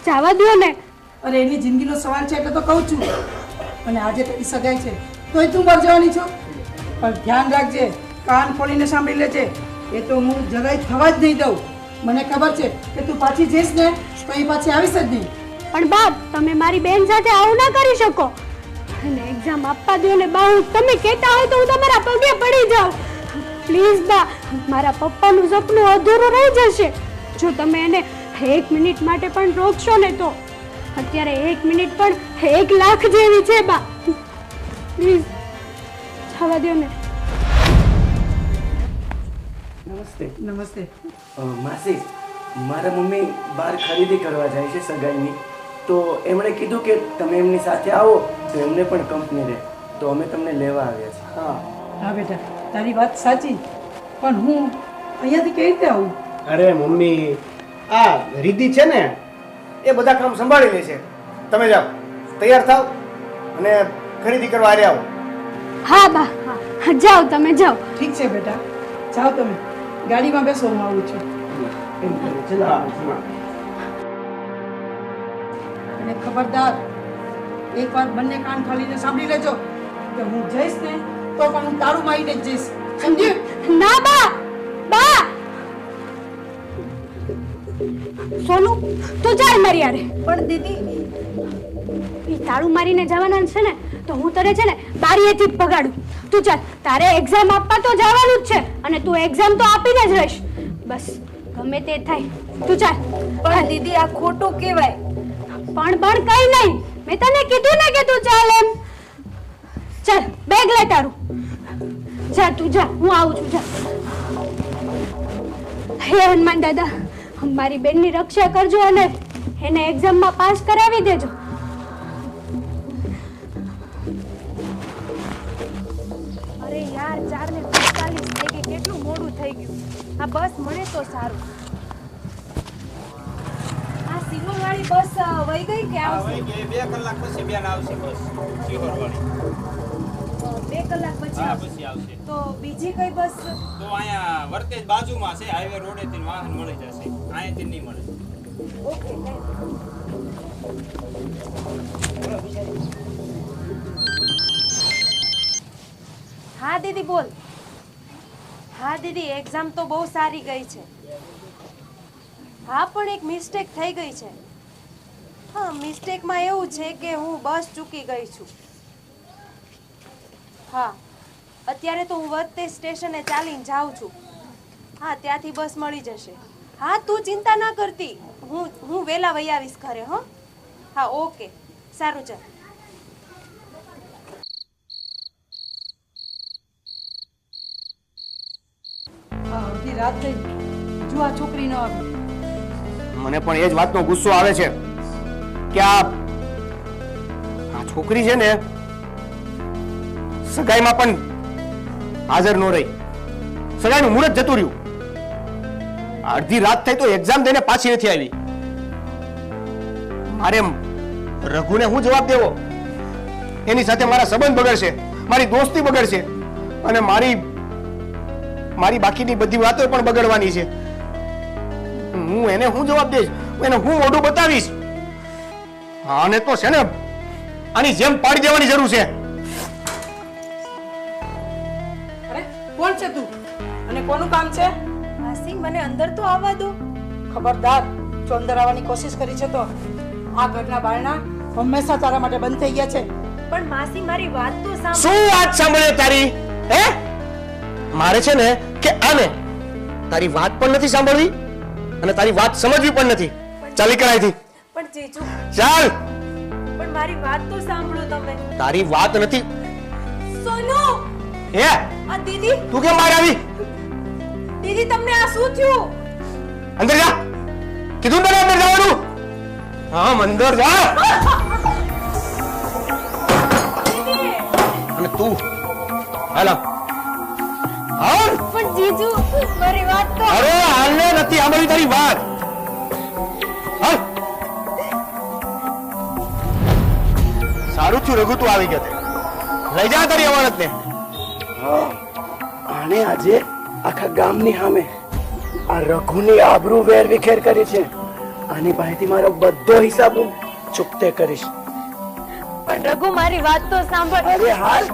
જવા દો ને. અરે એની જિંદગીનો સવાલ છે એટલે તો કહું છું. અને આજે તારી સગાઈ છે તોય તું બહાર જવાની છો? પણ ધ્યાન રાખજે, કાન ખોલીને સાંભળી લેજે. એ તો હું જરાય થવા જ નહીં દઉં. મને ખબર છે કે તું પાછી જઈશ ને તો એ પાછી આવીશ જ નહીં. પણ બા તમે મારી બેન સાથે આવું ના કરી શકો. અને એક્ઝામ આપવા દો ને બા. તમે કહેતા હોય તો હું તમારા પગે પડી જાઉં. પ્લીઝ બા, મારા પપ્પાનું સપનું અધૂરું રહી જશે જો તમે એને 1 મિનિટ માટે પણ રોકશો ને તો. અત્યારે 1 મિનિટ પણ 1 લાખ જેવી છે બા. પ્લીઝ જવા દો ને. નમસ્તે. નમસ્તે. માસી, મારા મમ્મી બહાર ખરીદી કરવા જાય છે સગાઈની, તો એમણે કીધું કે તમે એમની સાથે આવો તો એમને પણ કંપની રહે, તો અમે તમને લેવા આવ્યા છીએ. હા હા બેટા, તારી વાત સાચી. પણ હું અહીંયાથી કેવી રીતે આવું? અરે મમ્મી, આ રીતિ છે ને એ બધા કામ સંભાળી લે છે. તમે જાઓ, તૈયાર થાવ અને ખરીદી કરવા હારે આવો. હા બા, હા જાઓ, તમે જાઓ. ઠીક છે બેટા, જાઓ તમે. ગાડીમાં બેસો, હું આવું છું. એમ કરે, ચલો. અને ખબરદાર, એક વાર બંને કાન ખોલીને સાંભળી લેજો કે હું જઈશ ને તો પણ હું તાળું મારીને જ જઈશ. સમજ્યું? ના બા, બા. સોનુ તું ચાલ મારી યારે. પણ દીદી, એ તાળું મારીને જવાના છે ને તો હું તને છે ને બારીએથી જ ભગાડું. તું ચાલ, તારે એક્ઝામ આપવા તો જવાનું જ છે અને તું એક્ઝામ તો આપીને જ રહીશ. બસ ગમે તે થાય, તું ચાલ. પણ દીદી આ ખોટું કહેવાય. પણ કઈ નહીં, મેં તને કીધું ને કે તું ચાલ એમ. ચાલ બેગ લે તારું. જા તું જા, હું આવું છું. જા. હે હનુમાન દાદા, મારી બેનની રક્ષા કરજો અને એને એક્ઝામમાં પાસ કરાવી દેજો. અરે યાર, 4:45 થઈ ગઈ. કેટલું મોડું થઈ ગયું. આ બસ મળે તો સારું. આ સિહોરવાળી બસ વહી ગઈ કે આવશે? 2 કલાક પછી બેન આવશે બસ સિહોરવાળી. 2 કલાક પછી હા, આવશે. પછી આવશે. તો બીજી કઈ બસ? તો અહીંયા વર્તેજ બાજુમાં છે, હાઈવે રોડે થી વાહન મળી જશે, અહીંયાથી નહીં મળે. ઓકે. હા દીદી બોલ. હા દીદી, એક્ઝામ તો બહુ સારી ગઈ છે. હા પણ એક મિસ્ટેક થઈ ગઈ છે. હા, મિસ્ટેકમાં એવું છે કે હું બસ ચૂકી ગઈ છું. હા, અત્યારે તો હું વર્તેજ સ્ટેશને ચાલીને જાઉં છું. હા, ત્યાંથી બસ મળી જશે. હા, તું ચિંતા ના કરતી, હું વહેલા વહી આવીશ ઘરે. હો હા, ઓકે, સારું, ચાલ. અડધી રાત થઈ, જો આ છોકરી ન આવી. મને પણ એ જ વાતનો ગુસ્સો આવે છે કે આ છોકરી છે ને સગાઈમાં પણ હાજર ન રહી. સગાઈનું મુહૂર્ત જતું રહ્યું. અડધી રાત થઈ તો એક્ઝામ દઈને પાછી નથી આવી. મારે રઘુને હું જવાબ દેવો? એની સાથે મારા સંબંધ બગડશે, મારી દોસ્તી બગડશે અને મારી બાકીની બધી વાતો પણ બગડવાની છે. હું એને હું જવાબ દઈશ? એને હું મોઢું બતાવીશ? આને તો છે ને આની જેમ પાડી દેવાની જરૂર છે. અરે કોણ છે તું અને કોનું કામ છે? માસી મને અંદર તો આવવા દો. ખબરદાર, જો અંદર આવવાની કોશિશ કરી છે તો આ ઘરના બારણા હંમેશા તારા માટે બંધ થઈ ગયા છે. પણ માસી મારી વાત તો સાંભળો. શું વાત સાંભળે તારી? હે, મારે છે ને કે આને તારી વાત પણ નથી સાંભળવી અને તારી વાત સમજવી પણ નથી. ચાલી કરાયથી પણ જીજુ, ચાલ. પણ મારી વાત તો સાંભળો તમે. તારી વાત નથી. સોનુ, હે આ દીદી, તું કેમ બહાર આવી? દીદી તમને આ શું થયું? અંદર જા. કીધું તને અંદર જવાનું. હા, અંદર જા. અને તું હાલ હાલ. પણ જીજુ મારી વાત તો. અરે હાલને નથી સાંભળવી તારી વાત. હાલ. સારું થયું રઘુ તું આવી ગયો. લઈ જા તારી અમાનતને. આણે આજે આખા ગામની સામે આ રઘુની આબરૂ વેર વિખેર કરી છે. આની પાસેથી મારો બધો હિસાબ હું ચૂકતે કરીશ. પણ રઘુ મારી વાત તો સાંભળ. અરે હાલ.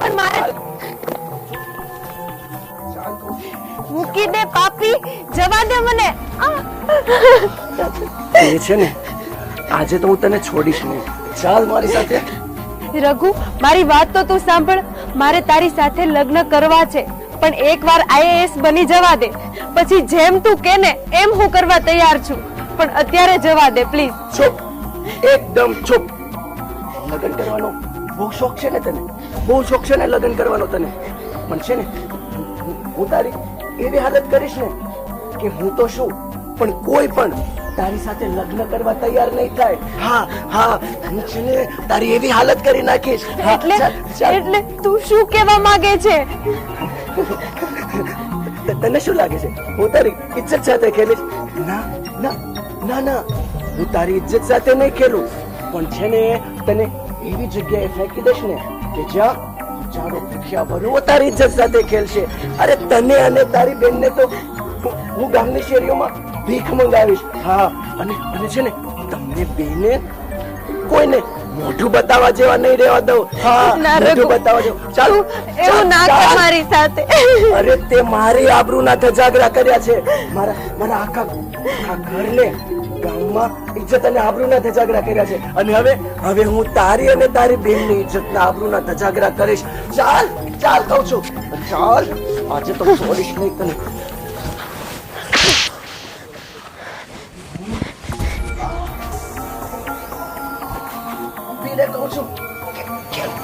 પણ મારે મૂકી દે પાપી, જવા દે મને. એ છે ને આજે તો હું તને છોડીશ નહીં. ચાલ મારી સાથે. રઘુ મારી વાત તો તું સાંભળ. મારે તારી સાથે લગ્ન કરવા છે, પણ એકવાર આઈએએસ બની જવા દે, પછી જેમ તું કે ને એમ હું કરવા તૈયાર છું. પણ અત્યારે જવા દે પ્લીઝ. ચૂપ, એકદમ ચૂપ. લગ્ન કરવાનો બહુ શોખ છે ને તને? બહુ શોખ છે ને લગ્ન કરવાનો તને? પણ છે ને હું તારી એવી હાલત કરીશ ને કે હું તો શું પણ કોઈ પણ તારી સાથે લગ્ન કરવા તૈયાર નહીં થાય. હા હા, હું છે ને તારી એવી હાલત કરી નાખીશ. હા, એટલે ચાલ, ચાલ. એટલે તું શું કહેવા માંગે છે? તને શું લાગે છે હું તારી ઇજ્જત સાથે ખેલીશ? ના ના ના ના, હું તારી ઇજ્જત સાથે નહીં ખેલું, પણ છે ને તને એવી જગ્યાએ ફેંકી દઈશ ને કે જ્યાં ચાલો ભૂખ્યા ભરવો તારી ઇજ્જત સાથે ખેલશે. અરે તને અને તારી બેનને તો હું ગામની શેરીઓમાં ભીખ મંગાવીશ. હા, અને છે ને તમને બેને કોઈને મોઢું બતાવવા જેવા નહીં રહેવા દઉં. હા, ના, મોઢું રઘુ. બતાવવા જેવું. ચાલ, એવું ના કર ચાલ. મારી સાથે. અરે તે મારી આબરૂના ધજાગરા કર્યા છે. મારા આખા ઘરને ગામમાં ઇજ્જત અને આબરૂના ધજાગરા કર્યા છે. અને હવે હું તારી અને તારી બેનની ઇજ્જતના આબરૂના ધજાગરા કરીશ. ચાલ ચાલ કહું છું, ચાલ. આજે તો છોડીશ નહીં તને. ઊભી રહે કહું છું.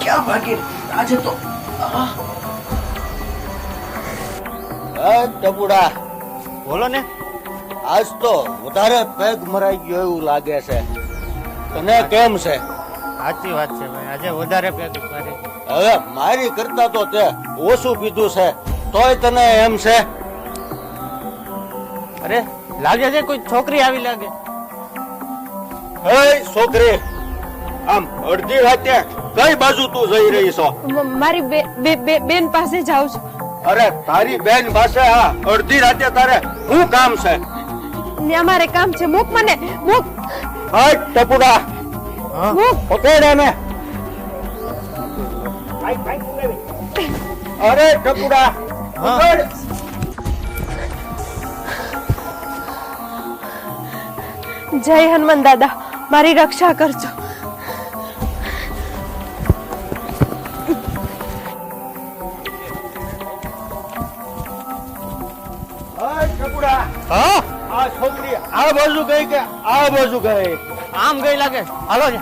ક્યાં ભાગી? આજે તો ટપુડા બોલો ને. આજ તો વધારે પેગ મરાઈ ગયો એવું લાગે છે. તને કેમ છે? સાચી વાત છે ભાઈ, આજે વધારે પેગ મારી. હવે મારી કરતા તો તે ઓછું પીધું છે, તોય તને એમ છે? અરે લાગે છે કોઈ છોકરી આવી લાગે. હે છોકરી, આમ અડધી રાતે કઈ બાજુ તું જઈ રહી છો? મારી બેન પાસે જાઉં છું. અરે તારી બેન પાસે આ અડધી રાતે તારે શું કામ છે? ને અમારે કામ છે. મૂક મને, મૂક. હટ ટપુડા, મૂક. પકડ એને. અરે ટપુડા પકડ. જય હનુમાન દાદા, મારી રક્ષા કરજો. હા, આ છોકરી આ બાજુ ગઈ કે આ બાજુ ગઈ? આમ ગઈ લાગે. હાલો છે.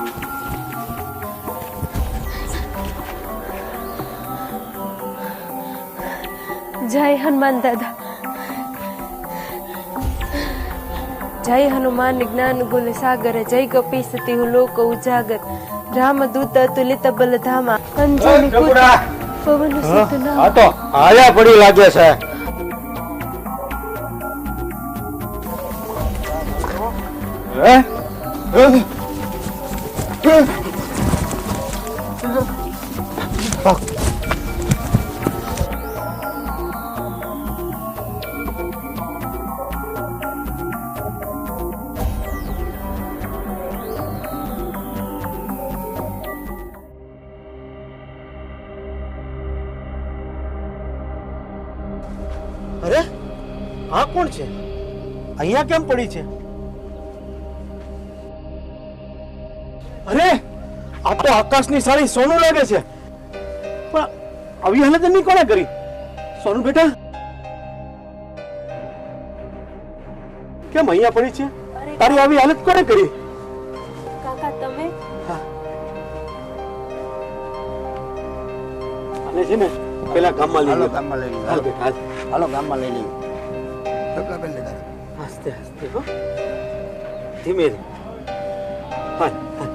જય હનુમાન દાદા. જય હનુમાન જ્ઞાન ગુલ સાગર, જય કપી સતી લોક ઉજાગર, રામદૂત અતુલિત બલધામા, અંજની પુત્ર પવન સુત નામ. આ તો આયા પડી લાગે છે. હે? અરે આ કોણ છે? અહીંયા કેમ પડી છે? અરે આ તો આકાશની સાડી સોનું લાગે છે. પણ આવી હાલત એમની કોણે કરી? સોનું બેટા કેમ અહીંયા પડી છે? તારી આવી હાલત કોણે કરી? કાકા તમે અને છે ને પેલા ગામમાં લઈ હાલો લો. ગામમાં લઈ હાલ લઈએ બેટા હાલ. હાલો ગામમાં લઈ લઈએ ઢોકળા બેન લેતા હસતે હસતે હો. ધીમે ધીમે. હાલ હાલ.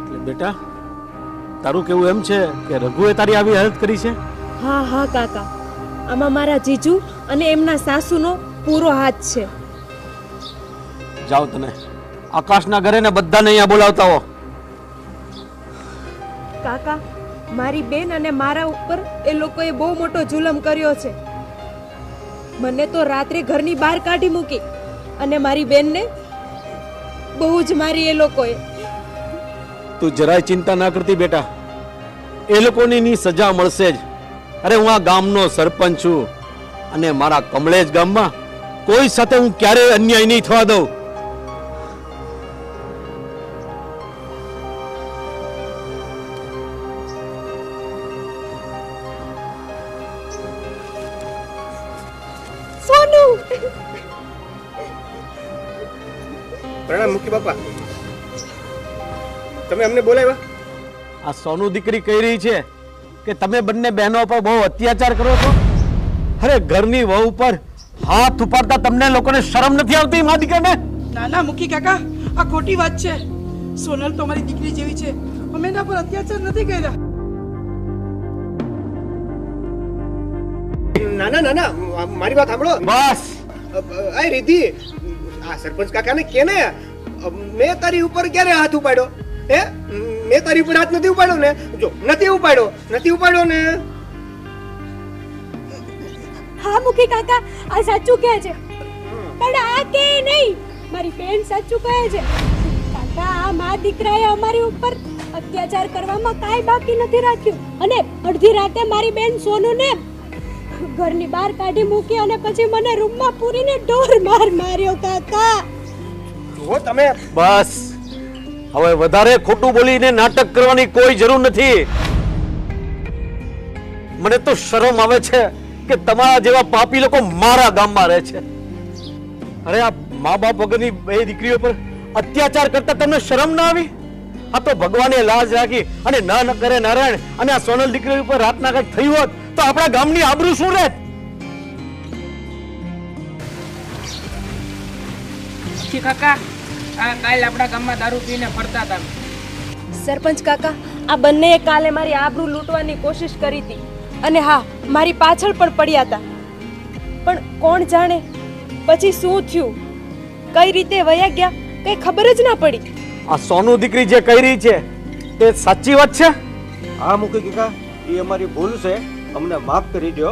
એટલે બેટા તારું કેવું એમ છે કે રઘુએ તારી આવી હાલત કરી છે? હા હા કાકા, આમાં મારા જીજુ અને એમના સાસુનો પૂરો હાથ છે. જાઓ તમે આકાશના ઘરે ને બધાને અહીંયા બોલાવતા હો. કાકા, મારી બેન અને મારા ઉપર એ લોકોએ બહુ મોટો જુલમ કર્યો છે. મને તો રાત્રે ઘરની બહાર કાઢી મૂકી અને મારી બેનને બહુ જ મારી એ લોકોએ. તું જરાય ચિંતા ના કરતી બેટા, એ લોકોની ની સજા મળશે જ. અરે હું આ ગામનો સરપંચ છું અને મારા કમળેજ ગામમાં કોઈ સાથે હું ક્યારેય અન્યાય નહીં થવા દઉં. સોનું, પ્રણામ મુખી બાપા. તમે અમને બોલાવ્યા? આ સોનું દીકરી કહી રહી છે કે તમે બંને બહેનો પર બહુ અત્યાચાર કરો છો. અરે ઘરની વહુ પર હાથ ઉપાડતા તમને લોકોને શરમ નથી આવતી? મા દીકરાને ના ના મુખી કાકા, આ ખોટી વાત છે. સોનલ તો મારી દીકરી જેવી છે. અમે એના પર અત્યાચાર નથી કર્યા. ના ના ના ના, મારી વાત સાંભળો. બસ આ રીતિ આ સરપંચ કાકાને કે ને, મેં તારી ઉપર ક્યારે હાથ ઉપાડ્યો? હે, મેં તારી ઉપર હાથ નથી ઉપાડ્યો ને? જો નથી ઉપાડ્યો ને. હા મુખી કાકા, આ સાચું કહે છે, પણ આ કે નહીં, મારી બેન સાચું કહે છે. કાકા, આ મા દીકરાએ અમારી ઉપર અત્યાચાર કરવામાં કાંઈ બાકી નથી રાખ્યું અને અડધી રાતે મારી બેન સોનુને ઘરની બહાર કાઢી મૂકી અને પછી મને રૂમમાં પૂરીને ઢોર માર્યો. કાકા જો તમે બસ, હવે વધારે ખોટું બોલીને નાટક કરવાની કોઈ જરૂર નથી. મને તો શરમ આવે છે કે તમારા જેવા પાપી લોકો મારા ગામમાં રહે છે. અરે આ મા બાપ વગરની બે દીકરીઓ પર અત્યાચાર કરતા તમને શરમ ના આવી? આ તો ભગવાને લાજ રાખી અને ન કરે નારાયણ અને આ સોનલ દીકરી ઉપર રાતના કંઈક થયું હોત તો આપણા ગામની આબરૂ શું રહેત? કાકા, આ કાલ આપણા ગામમાં દારૂ પીને ફરતા હતા. સરપંચ કાકા, આ બંનેએ કાલે મારી આબરૂ લૂંટવાની કોશિશ કરી હતી અને હા, મારી પાછળ પણ પડ્યા હતા. પણ કોણ જાણે પછી શું થયું, કઈ રીતે વયા ગયા, કઈ ખબર જ ના પડી. આ સોનુ દીકરી જે કહી રહી છે તે સાચી વાત છે? હા મુખી કાકા, એ અમારી ભૂલ છે, અમને માફ કરી દો.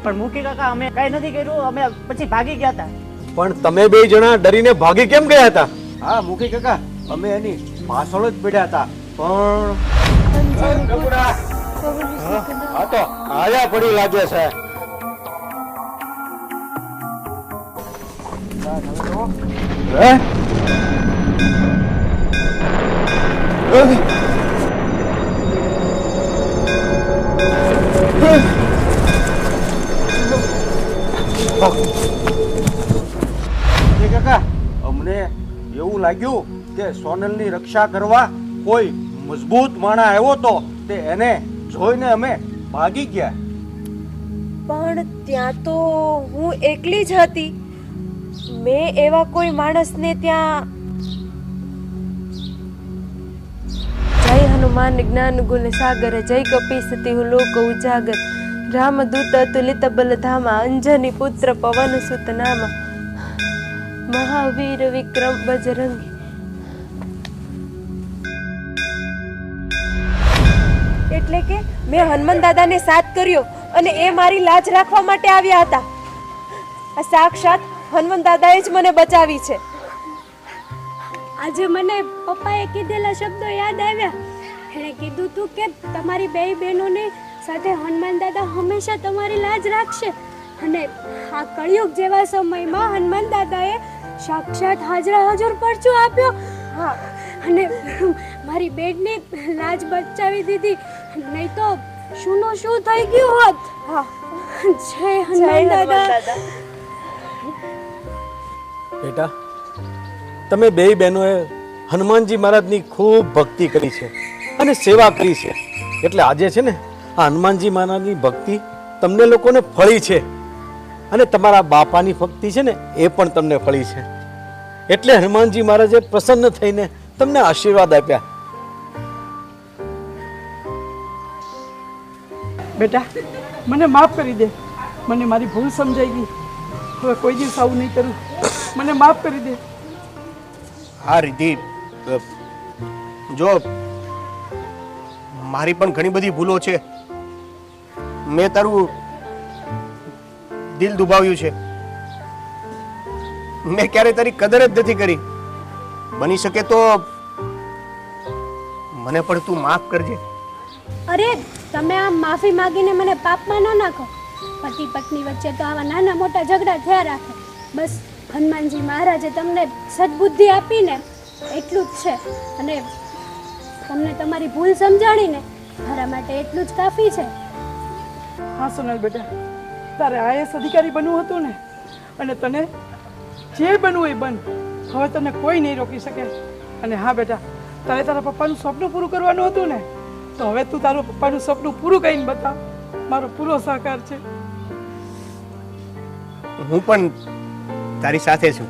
પણ મુખી કાકા, અમે કઈ નથી કર્યું, અમે પછી ભાગી ગયા હતા. પણ તમે બે જણા ડરીને ભાગી કેમ ગયા હતા? હા મુખી કાકા, અમે એની પાછળ જ પડ્યા હતા. પણ આ તો આયા પડી લાગે છે. હે? કાકા, અમને એવું લાગ્યું કે સોનલની રક્ષા કરવા કોઈ મજબૂત માણસ આવ્યો તો તે એને જોઈને અમે ભાગી ગયા. પણ ત્યાં તો હું એકલી જ હતી. મેં એવા કોઈ માણસને ત્યાં. જય હનુમાન જ્ઞાન ગુણ સાગર, જય કપીસતી લોક ઉજાગર, રામદૂત અતુલિત બલધામા, અંજની પુત્ર પવન સુત નામા, મહાવીર વિક્રમ બજરંગી. એટલે કે મેં હનુમાન દાદાને સાથ કર્યો અને એ મારી લાજ રાખવા માટે આવ્યા હતા. આ સાક્ષાત હનુમાન દાદાએ જ મને બચાવી છે. આજે મને પપ્પાએ કીધેલા શબ્દો યાદ આવ્યા. એણે કીધું તું કે તમારી બે બહેનોને સાથે હનુમાન દાદા હંમેશા તમારી લાજ રાખશે. અને આ કળિયુગ જેવા સમયમાં હનુમાન દાદાએ સાક્ષાત હાજરા હજુર પરચો આપ્યો. હા, અને મારી બેનની લાજ બચાવી દીધી. નહીં તો શુંનો શું થઈ ગયું હોત. હા, જય હનુમાન દાદા. બેટા, તમે બેય બહેનોએ હનુમાનજી મહારાજની ખૂબ ભક્તિ કરી છે અને સેવા કરી છે. એટલે આજે છે ને આ હનુમાનજી મહારાજની ભક્તિ તમને લોકોને ફળી છે અને તમારા બાપાની ભક્તિ છે ને એ પણ તમને ફળી છે. એટલે હનુમાનજી મહારાજે પ્રસન્ન થઈને તમને આશીર્વાદ આપ્યા. બેટા મને માફ કરી દે, મને મારી ભૂલ સમજાઈ ગઈ. હવે કોઈ દિવસ આવું નહીં કરું. મને માફ કરી દે. હા રિદ્ધિ, જો મારી પણ ઘણી બધી ભૂલો છે. મેં તારું દિલ દુભાવ્યું છે. મેં ક્યારેય તારી કદર જ નથી કરી. બની શકે તો મને પણ તું માફ કરજે. અરે તમે આમ માફી માંગીને મને પાપમાં ન નાખો. પતિ પત્ની વચ્ચે તો આવા નાના મોટા ઝઘડા થયા રાખે. બસ હનુમાનજી મહારાજે તમને સદબુદ્ધિ આપીને એટલું જ છે. અને તમને તમારી ભૂલ સમજાણીને મારા માટે એટલું જ કાફી છે. હા સોનલ બેટા, તારે આઈએસ અધિકારી બનવું હતું ને, અને તને જે બનવું એ બન. હવે તને કોઈ નહીં રોકી શકે. અને હા બેટા, તારે તારા પપ્પાનું સપનું પૂરું કરવાનું હતું ને, તો હવે તું તારું પપ્પાનું સપનું પૂરું કરીને બતાવ. મારો પૂરો સહકાર છે. હું પણ તારી સાથે છું.